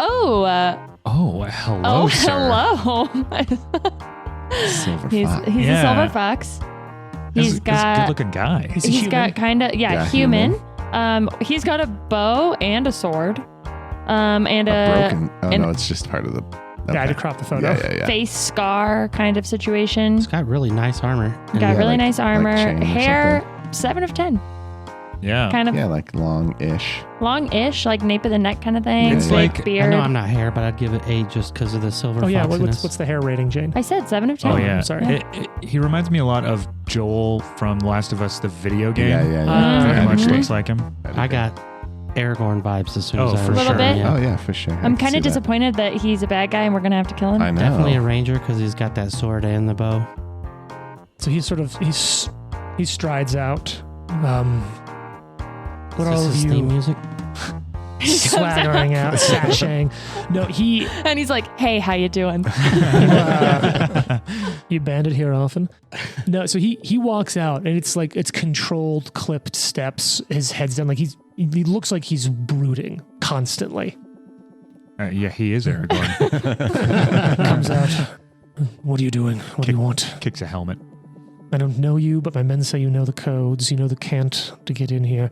Oh, Oh, hello, sir. hello. Silver he's fox. a Yeah. silver fox. He's Good got looking guy. He's a he's human. got kind of Yeah, human. He's got a bow and a sword. And a broken. Oh, and- no, it's just part of the. Yeah, I had to Okay. crop the photo. Yeah. face scar kind of situation. He's got really nice armor. Got Yeah, really like- nice armor. chain or Hair 7 of 10. Yeah. Kind of Yeah, like long-ish. long-ish, like nape of the neck kind of thing. It's Big like- I beard. know I'm not hair, but I'd give it 8 just because of the silver Oh yeah, foxiness. what's the hair rating, Jane? I said 7 of 10. Oh yeah. sorry. He reminds me a lot of Joel from The Last of Us, the video game. Yeah. Very Mhm. much looks like him. I got Aragorn vibes as soon Oh, as I for was sure. Little bit. Yeah. Oh, yeah, for sure. I'm kind of disappointed that he's a bad guy and we're gonna have to kill him. I know. Definitely a ranger because he's got that sword and the bow. So he strides out. What Is are all this of his theme you music? swaggering out, sashaying? No, he. And he's like, "Hey, how you doing?" You bandit here often? No, so he walks out and it's like it's controlled, clipped steps. His head's down, like he looks like he's brooding, constantly. Yeah, he is Aragorn. Comes out. What are you doing? What do you want? Kicks a helmet. I don't know you, but my men say you know the codes. You know the cant to get in here.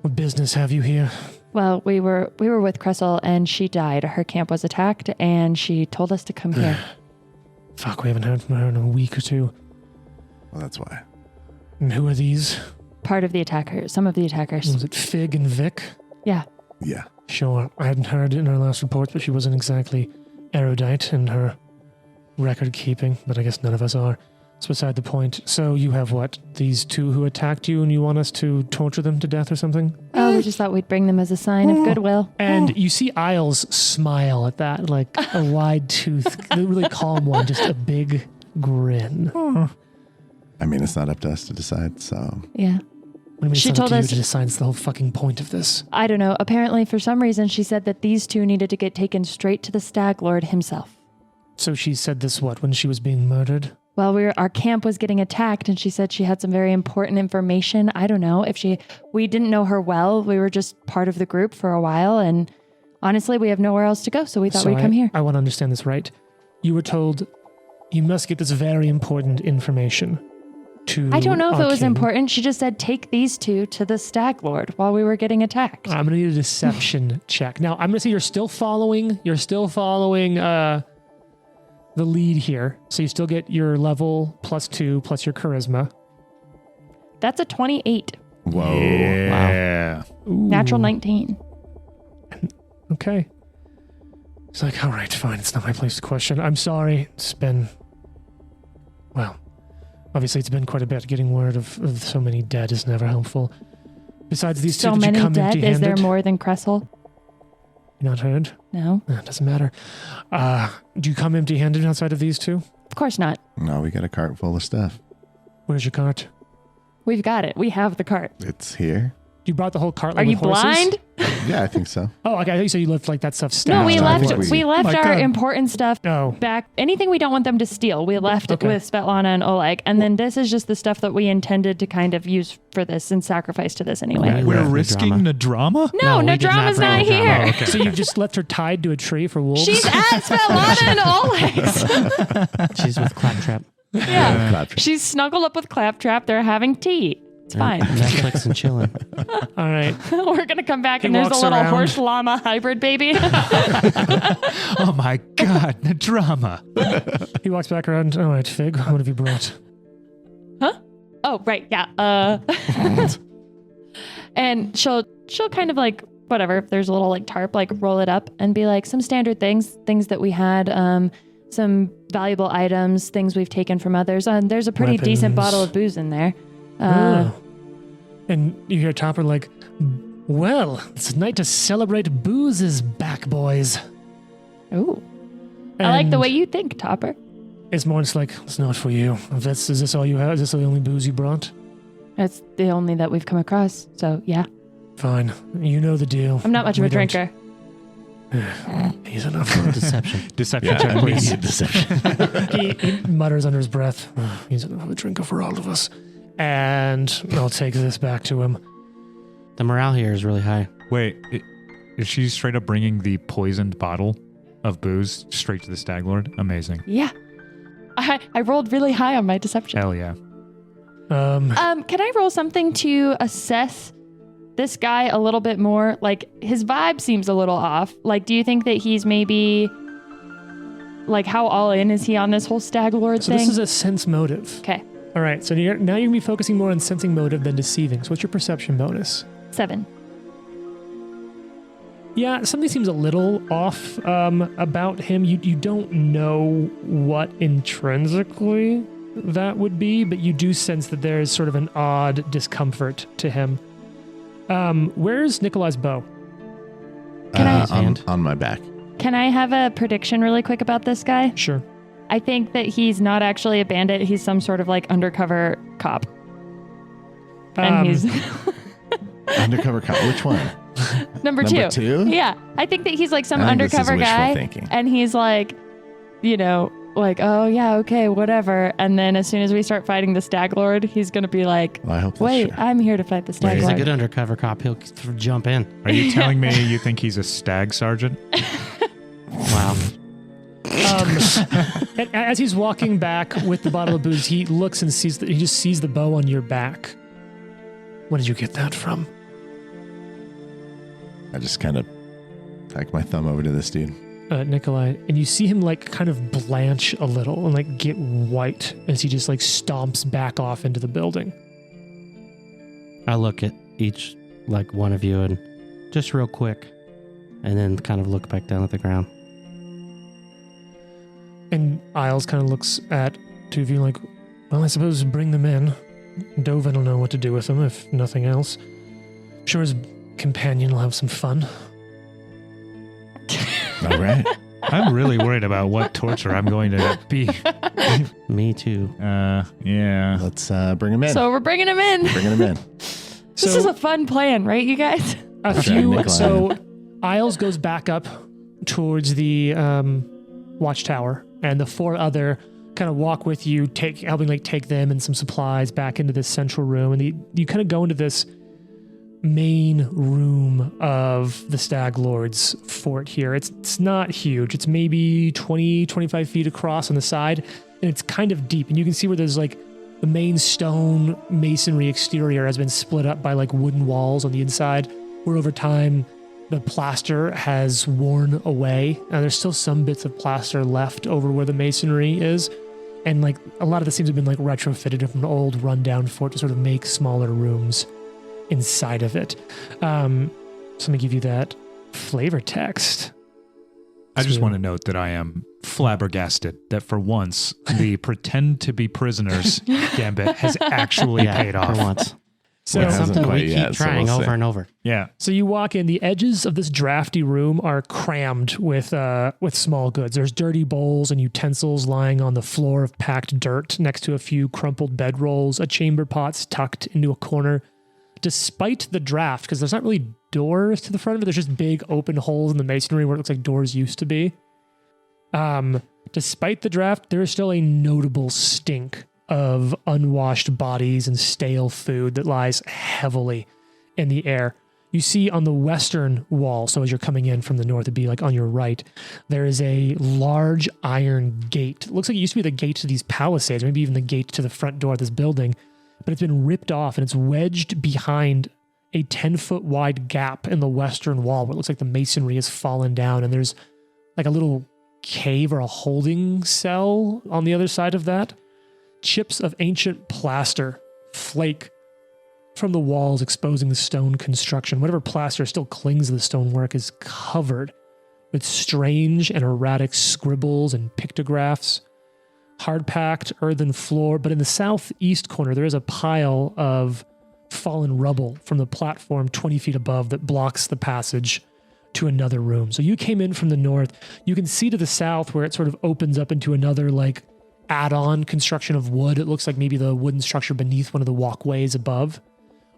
What business have you here? Well, we were with Cressel, and she died. Her camp was attacked, and she told us to come here. Fuck, we haven't heard from her in a week or two. Well, that's why. And who are these? Part of the attackers. Some of the attackers. Was it Fig and Vic? Yeah. Yeah. Sure. I hadn't heard in her last report, but she wasn't exactly erudite in her record keeping, but I guess none of us are. It's beside the point. So you have what? These two who attacked you and you want us to torture them to death or something? Oh, we just thought we'd bring them as a sign of goodwill. And you see Isles smile at that, like a wide tooth, a really calm one, just a big grin. I mean, it's not up to us to decide, so. Yeah. What do you mean She it's not up told to you us- to decide? It's the whole fucking point of this. I don't know. Apparently, for some reason, she said that these two needed to get taken straight to the Stag Lord himself. So she said this, what, when she was being murdered? Well, our camp was getting attacked, and she said she had some very important information. I don't know if we didn't know her well. We were just part of the group for a while, and honestly, we have nowhere else to go, so we thought we'd come here. I want to understand this right. You were told you must get this very important information to I don't know if our it was king. important. She just said, take these two to the Stag Lord while we were getting attacked. I'm going to need a deception check. Now, I'm going to say you're still following the lead here. So you still get your level +2 plus your charisma. That's a 28. Whoa. Yeah. Natural 19. Okay. It's like, all right, fine. It's not my place to question. I'm sorry. It's been, well, obviously it's been quite a bit. Getting word of so many dead is never helpful. Besides these So two, did you many come dead? empty-handed? Is there more than Cressel? You not heard? No, It doesn't matter. Do you come empty-handed outside of these two? of course not. No, we got a cart full of stuff. Where's your cart? We've got it. We have the cart. It's here. You brought the whole cart. Are Like you with horses? blind? Yeah, I think so. Oh, okay. I thought you said you left like that stuff No, stacked. we No, I left. think We left My our God. important stuff Oh, back. Anything we don't want them to steal, we left Okay. with Svetlana and Oleg. And then this is just the stuff that we intended to kind of use for this and sacrifice to this anyway. Okay. We're Yeah. risking the drama? No, we did not Nadrama's bring not Nadrama. here. Oh, okay. so you just left her tied to a tree for wolves? She's at Svetlana and Oleg's. She's with Claptrap. Yeah. Claptrap. She's snuggled up with Claptrap. They're having tea. It's fine. Netflix and chilling. All right. We're going to come back He and there's a walks little around. horse llama hybrid baby. Oh my God, the drama. He walks back around. All right, Fig, what have you brought? Oh, right. Yeah. And she'll kind of like, whatever, if there's a little like tarp, like roll it up and be like some standard things that we had, some valuable items, things we've taken from others. There's a pretty decent Weapons. bottle of booze in there. Oh. And you hear Topper like, well, it's a night to celebrate booze is back, boys. Ooh. I like the And way you think, Topper. It's more just like, it's not for you. Is this all you have? Is this the only booze you brought? That's the only that we've come across. So yeah, Fine. You know the deal. I'm not much of We a don't- drinker. He's enough. Deception. Deception Yeah, check, please. immediate deception. he mutters under his breath, he's enough of a drinker for all of us. And I'll take this back to him. The morale here is really high. Wait, is she straight up bringing the poisoned bottle of booze straight to the Stag Lord? Amazing. Yeah. I rolled really high on my deception. Hell yeah. Can I roll something to assess this guy a little bit more? Like, his vibe seems a little off. Like, do you think that he's maybe, like, how all in is he on this whole Stag Lord So thing? this is a sense motive. Okay, All right, so now you're going to be focusing more on sensing motive than deceiving. So what's your perception bonus? 7. Yeah, something seems a little off about him. You don't know what intrinsically that would be, but you do sense that there is sort of an odd discomfort to him. Where's Nikolai's bow? Can I- on my back. Can I have a prediction really quick about this guy? Sure. I think that he's not actually a bandit. He's some sort of, like, undercover cop. And he's Undercover cop. Which one? number Number 2. 2? Yeah, I think that he's like some I think this is undercover wishful guy, thinking. and he's like, you know, like, oh yeah, okay, whatever. And then as soon as we start fighting the Stag Lord, he's gonna be like, Well, I hope that's wait, true. I'm here to fight the Stag He's a Lord. good undercover cop. He'll jump in. Are you telling me you think he's a stag sergeant? Wow. And as he's walking back with the bottle of booze, he looks and sees he just sees the bow on your back. Where did you get that from? I just kind of tack my thumb over to this dude. Nikolai, and you see him like kind of blanch a little and like get white as he just like stomps back off into the building. I look at each, like one of you, and just real quick, and then kind of look back down at the ground. And Isles kind of looks at two of you like, well, I suppose bring them in. Dovin will know what to do with them, if nothing else. I'm sure his companion will have some fun. All right. I'm really worried about what torture I'm going to be. Me too. Yeah. Let's bring him in. So we're bringing him in. Bringing him in. This is a fun plan, right, you guys? So Isles goes back up towards the watchtower, and the four other kind of walk with you, helping like take them and some supplies back into this central room, and you kind of go into this main room of the Stag Lord's fort here. It's not huge. It's maybe 20, 25 feet across on the side, and it's kind of deep, and you can see where there's like the main stone masonry exterior has been split up by like wooden walls on the inside, where over time the plaster has worn away. Now there's still some bits of plaster left over where the masonry is, and like a lot of this seems to have been like retrofitted from an old rundown fort to sort of make smaller rooms inside of it. So I'm gonna give you that flavor text. I just want to note that I am flabbergasted that for once the pretend to be prisoners gambit has actually paid off. For once. So, It hasn't Something quite we keep yet, so trying we'll over see. and over. Yeah. So you walk in, the edges of this drafty room are crammed with small goods. There's dirty bowls and utensils lying on the floor of packed dirt next to a few crumpled bedrolls, a chamber pot's tucked into a corner. Despite the draft, because there's not really doors to the front of it, there's just big open holes in the masonry where it looks like doors used to be. Despite the draft, there is still a notable stink of unwashed bodies and stale food that lies heavily in the air. You see on the western wall, so as you're coming in from the north, it'd be like on your right, there is a large iron gate. It looks like it used to be the gate to these palisades, maybe even the gate to the front door of this building, but it's been ripped off and it's wedged behind a 10-foot wide gap in the western wall where it looks like the masonry has fallen down, and there's like a little cave or a holding cell on the other side of that. Chips of ancient plaster flake from the walls, exposing the stone construction. Whatever plaster still clings to the stonework is covered with strange and erratic scribbles and pictographs. Hard-packed earthen floor, but in the southeast corner, there is a pile of fallen rubble from the platform 20 feet above that blocks the passage to another room. So you came in from the north. You can see to the south where it sort of opens up into another like add-on construction of wood. It looks like maybe the wooden structure beneath one of the walkways above.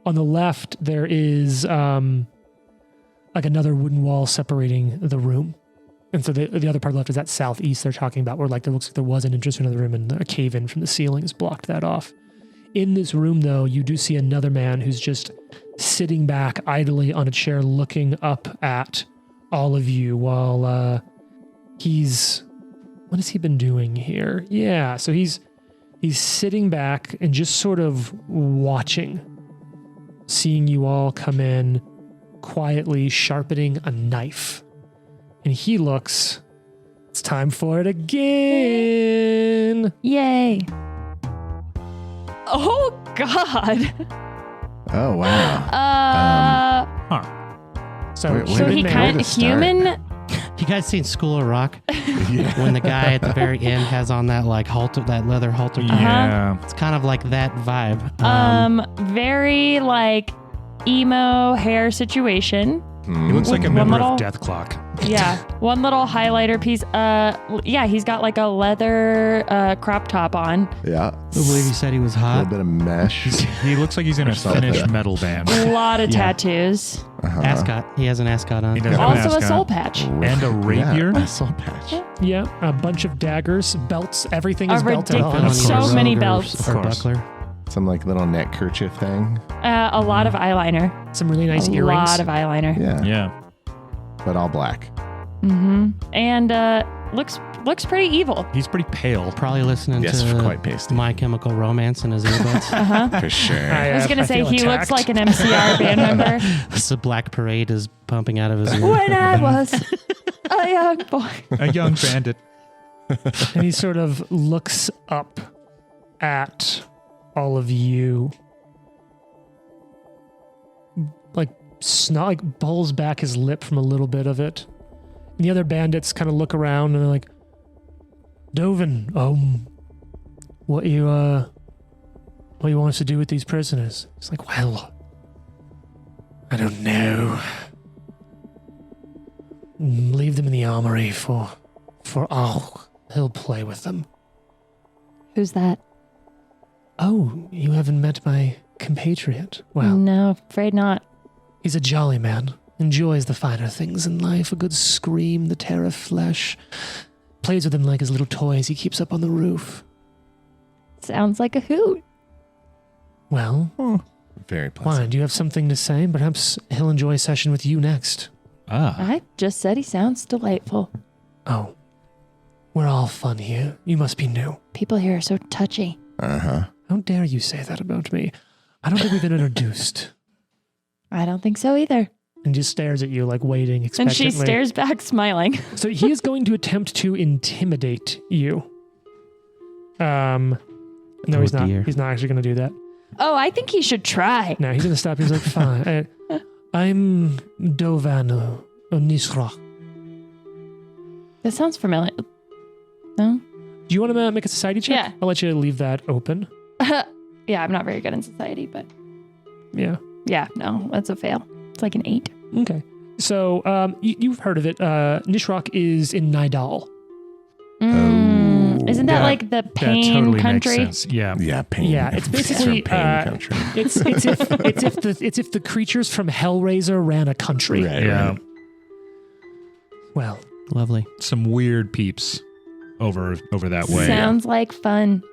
On the left, there is like another wooden wall separating the room. And so the other part left is that southeast they're talking about, where like there looks like there was an entrance to another room and a cave-in from the ceiling has blocked that off. In this room, though, you do see another man who's just sitting back idly on a chair looking up at all of you while he's... What has he been doing here? Yeah, so he's sitting back and just sort of watching, seeing you all come in, quietly sharpening a knife. And he looks, it's time for it again. Yay. Oh, God. Oh, wow. So, Wait, So he Where kind to of start? human. You guys seen School of Rock? Yeah. When the guy at the very end has on that like halter, that leather halter. Yeah. It's kind of like that vibe. Very like emo hair situation. He looks like a One member little- of Death Clock. Yeah, one little highlighter piece. Yeah, he's got like a leather crop top on. Yeah. I believe he said he was A little hot. bit of mesh. He looks like he's in a something. Finnish metal band. A lot of Yeah. tattoos. Ascot. He has an ascot on. He does have an Also a ascot. soul patch. And a rapier. Yeah, a soul patch. Yeah, a bunch of daggers, belts, everything is A belted ridiculous- on. Put on so your many robe or- belts. Or Of course. buckler. Some like little neck kerchief thing. A lot of eyeliner. Some really nice a earrings. lot of eyeliner. Yeah. Yeah. But all black. Mm-hmm. And looks pretty evil. He's pretty pale. Probably listening Yes, to quite pasty. My Chemical Romance in his earbuds. Uh-huh. For sure. I was gonna say feel he attacked. looks like an MCR band member. The Black Parade is pumping out of his ear. When I was a young boy. A young bandit. And he sort of looks up at all of you, like like pulls back his lip from a little bit of it. And the other bandits kind of look around and they're like, Dovin, what you want us to do with these prisoners? It's like, well, I don't know. Leave them in the armory for he'll play with them. Who's that? Oh, you haven't met my compatriot? Well, No, afraid not. he's a jolly man. Enjoys the finer things in life. A good scream, the tear of flesh. Plays with them like his little toys he keeps up on the roof. Sounds like a hoot. Well, Very pleasant. why? Do you have something to say? Perhaps he'll enjoy a session with you next. Ah. I just said he sounds delightful. Oh, we're all fun here. You must be new. People here are so touchy. Uh-huh. How dare you say that about me? I don't think we've been introduced. I don't think so either. And just stares at you like waiting And expectantly. she stares back, smiling. So he is going to attempt to intimidate you. No, he's not. dear. He's not actually going to do that. Oh, I think he should try. No, he's going to stop. He's like, fine. I'm Dovan Onisra. That sounds familiar. No? Do you want to make a society check? Yeah. I'll let you leave that open. Yeah, I'm not very good in society, but Yeah. yeah, no, that's a fail. It's like an 8. Okay. So you've heard of it. Nishrok is in Nidal. Isn't that Yeah, like the That pain totally country? makes sense. Yeah. Yeah, pain. Yeah, it's basically, from pain country. It's if the creatures from Hellraiser ran a country. Right, Yeah. right. Well, Lovely. Some weird peeps over that way. Sounds like fun.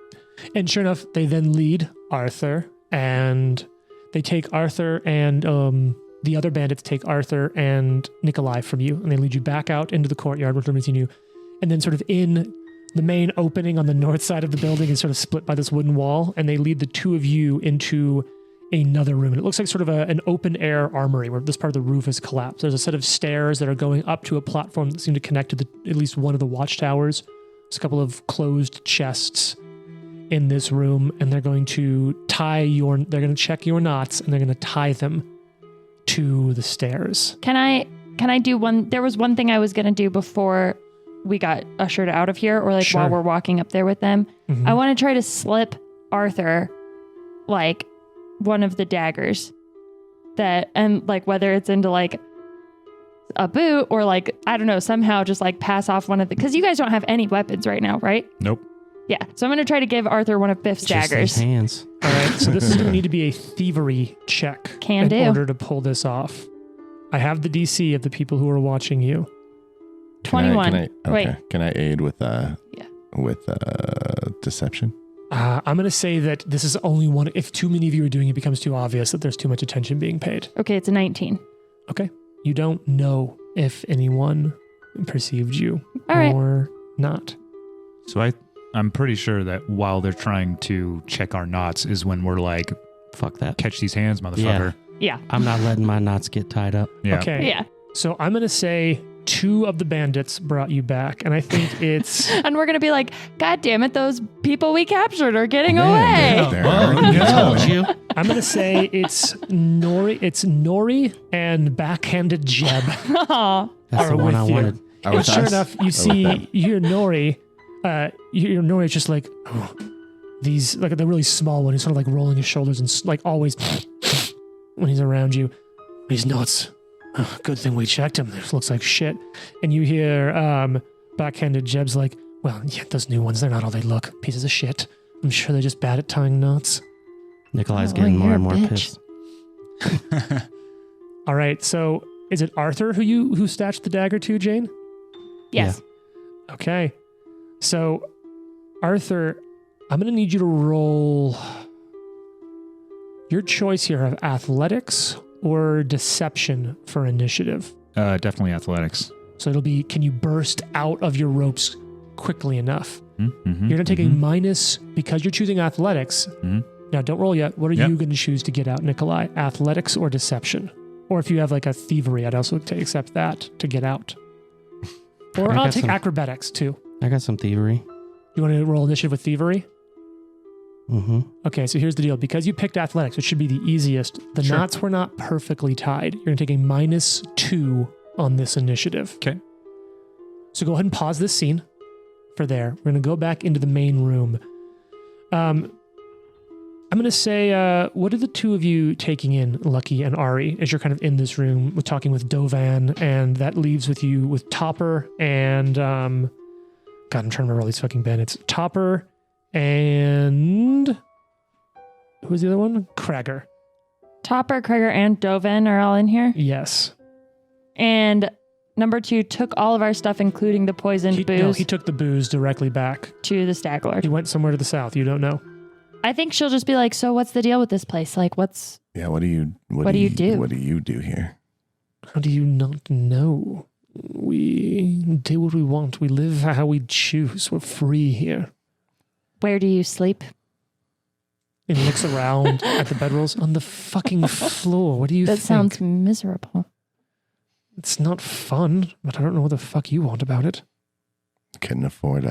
and sure enough, they then lead Arthur, and they take Arthur, and the other bandits take Arthur and Nikolai from you, and they lead you back out into the courtyard where everyone's seen you, and then sort of in the main opening on the north side of the building is sort of split by this wooden wall, and they lead the two of you into another room. And it looks like sort of an open air armory where this part of the roof has collapsed. There's a set of stairs that are going up to a platform that seem to connect to at least one of the watchtowers. There's a couple of closed chests in this room, and they're going to check your knots, and they're going to tie them to the stairs. Can I do one? There was one thing I was going to do before we got ushered out of here, or like Sure. while we're walking up there with them. Mhm. I want to try to slip Arthur like one of the daggers and like whether it's into like a boot or like, I don't know, somehow just like pass off one of the, because you guys don't have any weapons right now, right? Nope. Yeah. So I'm going to try to give Arthur one of Biff's Just daggers. his hands. All right, so this is going to need to be a thievery check Can in do. order to pull this off. I have the DC of the people who are watching you. 21. Wait. Can I aid with deception? I'm going to say that this is only one. If too many of you are doing it, it becomes too obvious that there's too much attention being paid. Okay. It's a 19. Okay. You don't know if anyone perceived you All right. or not. So I'm pretty sure that while they're trying to check our knots is when we're like, Fuck that. catch these hands, motherfucker. Yeah. I'm not letting my knots get tied up. Yeah. Okay. Yeah. So I'm going to say 2 of the bandits brought you back, and I think it's... And we're going to be like, God damn it, those people we captured are getting Man, away. there Well, are. yeah. Told you. I'm going to say it's Nori and backhanded Jeb. Aw. That's the Are one I with you. wanted. Oh, And with sure us? enough, you Oh, see, with them. you hear Nori. You hear Nori just like, oh, these, like the really small one. He's sort of like rolling his shoulders and like always when he's around you. These knots, Oh, good thing we checked him. This looks like shit. And you hear backhanded Jeb's like, well, yeah, those new ones, they're not all they look. Pieces of shit. I'm sure they're just bad at tying knots. Nikolai's getting more and more pissed. All right, so is it Arthur who stashed the dagger to, Jane? Yes. Okay. So, Arthur, I'm going to need you to roll your choice here of athletics or deception for initiative. Definitely athletics. So it'll be, can you burst out of your ropes quickly enough? Mm-hmm, You're going to take a minus, because you're choosing athletics. Mm-hmm. Now, don't roll yet. What are you going to choose to get out, Nikolai? Athletics or deception? Or if you have like a thievery, I'd also accept that to get out. Or I'll take acrobatics too. I got some thievery. You want to roll initiative with thievery? Mm-hmm. Okay, so here's the deal. Because you picked athletics, which should be the easiest, the knots were not perfectly tied. You're going to take a -2 on this initiative. Okay. So go ahead and pause this scene for there. We're going to go back into the main room. I'm going to say, what are the two of you taking in, Lucky and Ari, as you're kind of in this room with talking with Dovan, and that leaves with you with Topper and, God, I'm trying to remember all these fucking bandits. Topper and, who's the other one? Krager. Topper, Krager, and Dovan are all in here. Yes. And number 2 took all of our stuff, including the poisoned booze. No, he took the booze directly back to the Stag Lord. He went somewhere to the south. You don't know. I think she'll just be like, so what's the deal with this place? Like, what's... Yeah, what do you do? What do you do here? How do you not know? We do what we want. We live how we choose. We're free here. Where do you sleep? And he looks around at the bedrolls on the fucking floor. What do you think? That sounds miserable. It's not fun, but I don't know what the fuck you want about it. Couldn't afford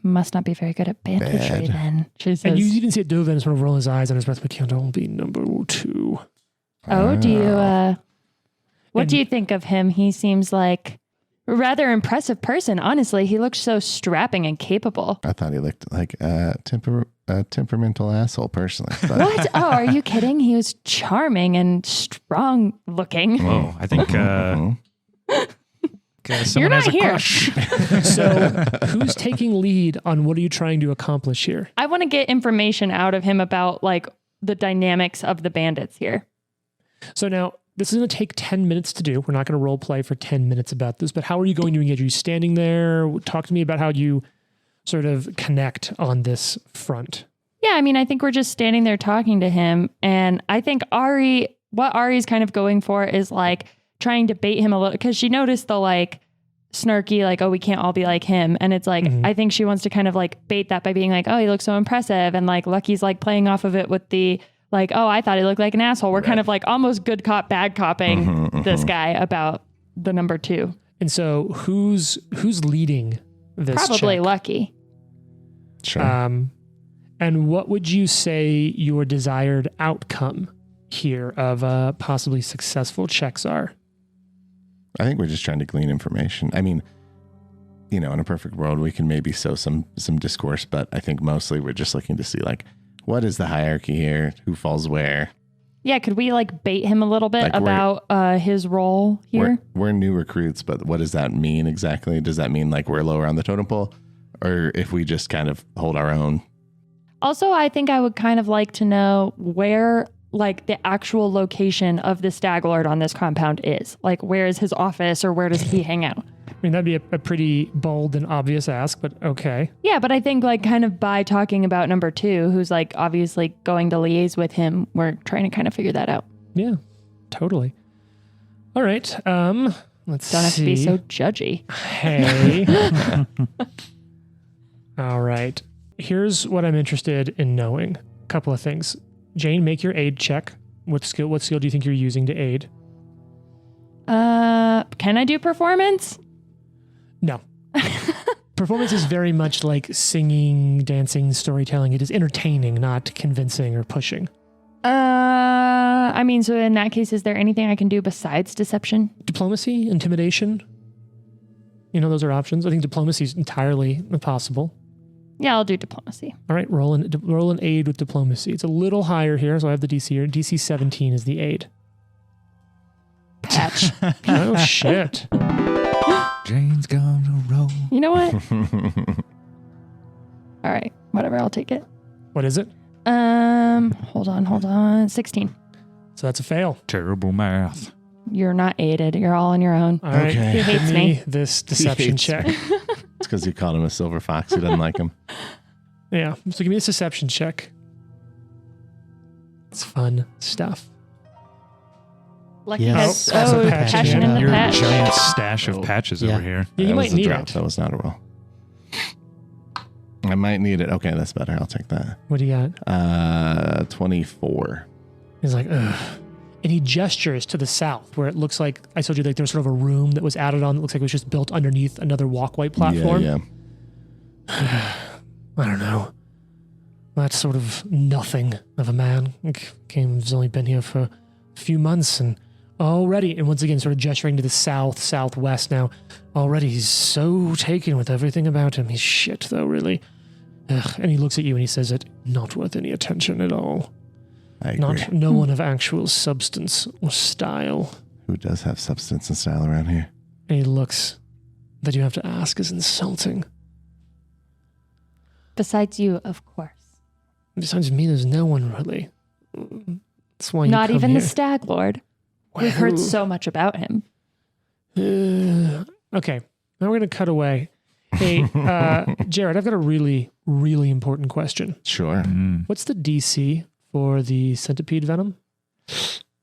Must not be very good at banditry then. She says. And you even see Dovan sort of roll his eyes on his breath. We can't all be number 2. Oh, do you, what do you think of him? He seems like a rather impressive person. Honestly, he looks so strapping and capable. I thought he looked like a temperamental asshole personally. But. What? Oh, are you kidding? He was charming and strong looking. Whoa, I think You're not has a here. crush. So who's taking lead on what are you trying to accomplish here? I want to get information out of him about like the dynamics of the bandits here. So now this is going to take 10 minutes to do. We're not going to role play for 10 minutes about this, but how are you going to engage? Are you standing there? Talk to me about how you sort of connect on this front. Yeah, I mean, I think we're just standing there talking to him. And I think what Ari's kind of going for is like trying to bait him a little, because she noticed the like snarky, like, oh, we can't all be like him. And it's like, I think she wants to kind of like bait that by being like, oh, he looks so impressive. And like Lucky's like playing off of it with the like, oh, I thought he looked like an asshole. We're kind of like almost good cop, bad copping this guy about the number 2. And so who's leading this Probably check? Lucky. Sure. And what would you say your desired outcome here of possibly successful checks are? I think we're just trying to glean information. I mean, in a perfect world, we can maybe sow some discourse, but I think mostly we're just looking to see like, what is the hierarchy here? Who falls where? Yeah, could we like bait him a little bit Like about his role here? We're new recruits, but what does that mean exactly? Does that mean like we're lower on the totem pole? Or if we just kind of hold our own? Also, I think I would kind of like to know where like the actual location of the Stag Lord on this compound is. Like, where is his office or where does he hang out? I mean, that'd be a pretty bold and obvious ask, but okay. Yeah, but I think like kind of by talking about number 2, who's like obviously going to liaise with him, we're trying to kind of figure that out. Yeah, totally. All right. Let's see. Don't have to be so judgy. Hey. All right. Here's what I'm interested in knowing. A couple of things. Jane, make your aid check. What skill do you think you're using to aid? Can I do performance? No. Performance is very much like singing, dancing, storytelling. It is entertaining, not convincing or pushing. I mean, so in that case, is there anything I can do besides deception? Diplomacy, intimidation. Those are options. I think diplomacy is entirely possible. Yeah, I'll do diplomacy. All right, roll an aid with diplomacy. It's a little higher here, so I have the DC here. DC 17 is the aid. patch. Oh, shit. Jane's gonna roll. You know what? All right, whatever. I'll take it. What is it? Hold on. 16. So that's a fail. Terrible math. You're not aided. You're all on your own. All right. Okay. He hates Give me. this deception hates check. It's because you called him a silver fox. He doesn't like him. Yeah. So give me this deception check. It's fun stuff. Lucky Yes. has Oh, patch, passion yeah. in the Your patch. giant stash of Oh. patches Yeah. over here. Yeah, you That might was a need drop. it. That was not a roll. I might need it. Okay, that's better. I'll take that. What do you got? 24. He's like, ugh. And he gestures to the south where it looks like, I told you, like there was sort of a room that was added on that looks like it was just built underneath another walkway platform. Yeah. I don't know. That's sort of nothing of a man. He's only been here for a few months and already, and once again, sort of gesturing to the south, southwest now, already he's so taken with everything about him. He's shit though, really. Ugh. And he looks at you and he says it, not worth any attention at all. I agree. No one of actual substance or style. Who does have substance and style around here? And he looks, that you have to ask is insulting. Besides you, of course. Besides me, there's no one really. That's why you Not come even here. the Stag Lord. We've heard so much about him. Okay, now we're going to cut away. Hey, Jared, I've got a really, really important question. Sure. What's the DC for the centipede venom?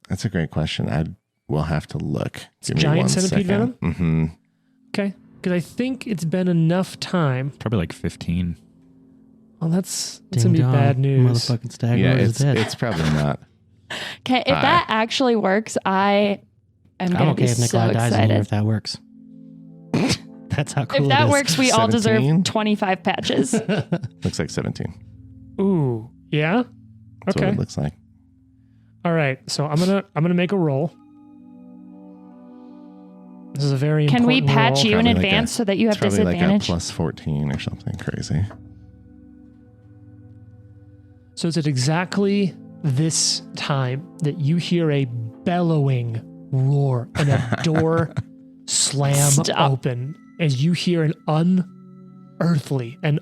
That's a great question. I will have to look. Give me giant one centipede second. Mm-hmm. Okay, because I think it's been enough time. Probably like 15. Well, that's Ding going to be dong. bad news. Motherfucking Stag Yeah, Lord is dead. it's probably not. Okay, if that actually works, I am I'm going to okay be if so Nikolai dies in here excited. if that works. That's how cool If it that is. works, we all 17? deserve 25 patches. Looks like 17. Ooh, yeah? That's Okay. what it looks like. All right, so I'm gonna make a roll. This is a very Can we important patch roll. you in Probably like advance so that you have It's probably like a disadvantage? plus 14 or something crazy. So it's at exactly this time that you hear a bellowing roar and a door slam Stop. open as you hear an unearthly, I'm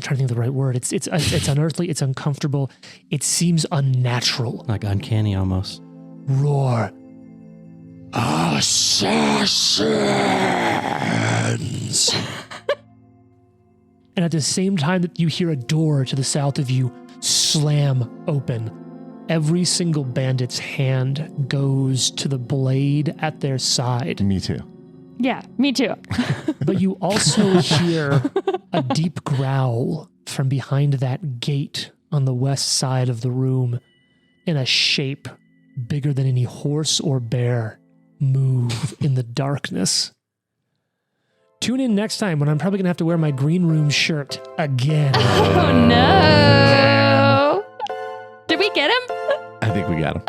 trying to think of the right word. It's unearthly. It's uncomfortable. It seems unnatural. Like uncanny almost. Roar. Assassins. And at the same time that you hear a door to the south of you slam open, every single bandit's hand goes to the blade at their side. Me too. Yeah, me too. But you also hear a deep growl from behind that gate on the west side of the room, and a shape bigger than any horse or bear move in the darkness. Tune in next time when I'm probably going to have to wear my green room shirt again. Oh no! Did we get him? I think we got him.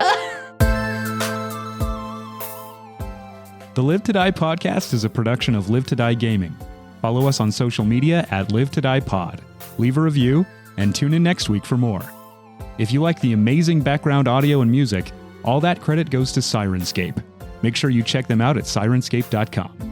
The Live to Die podcast is a production of Live to Die Gaming. Follow us on social media at Live to Die Pod. Leave a review and tune in next week for more. If you like the amazing background audio and music, all that credit goes to Syrinscape. Make sure you check them out at Syrinscape.com.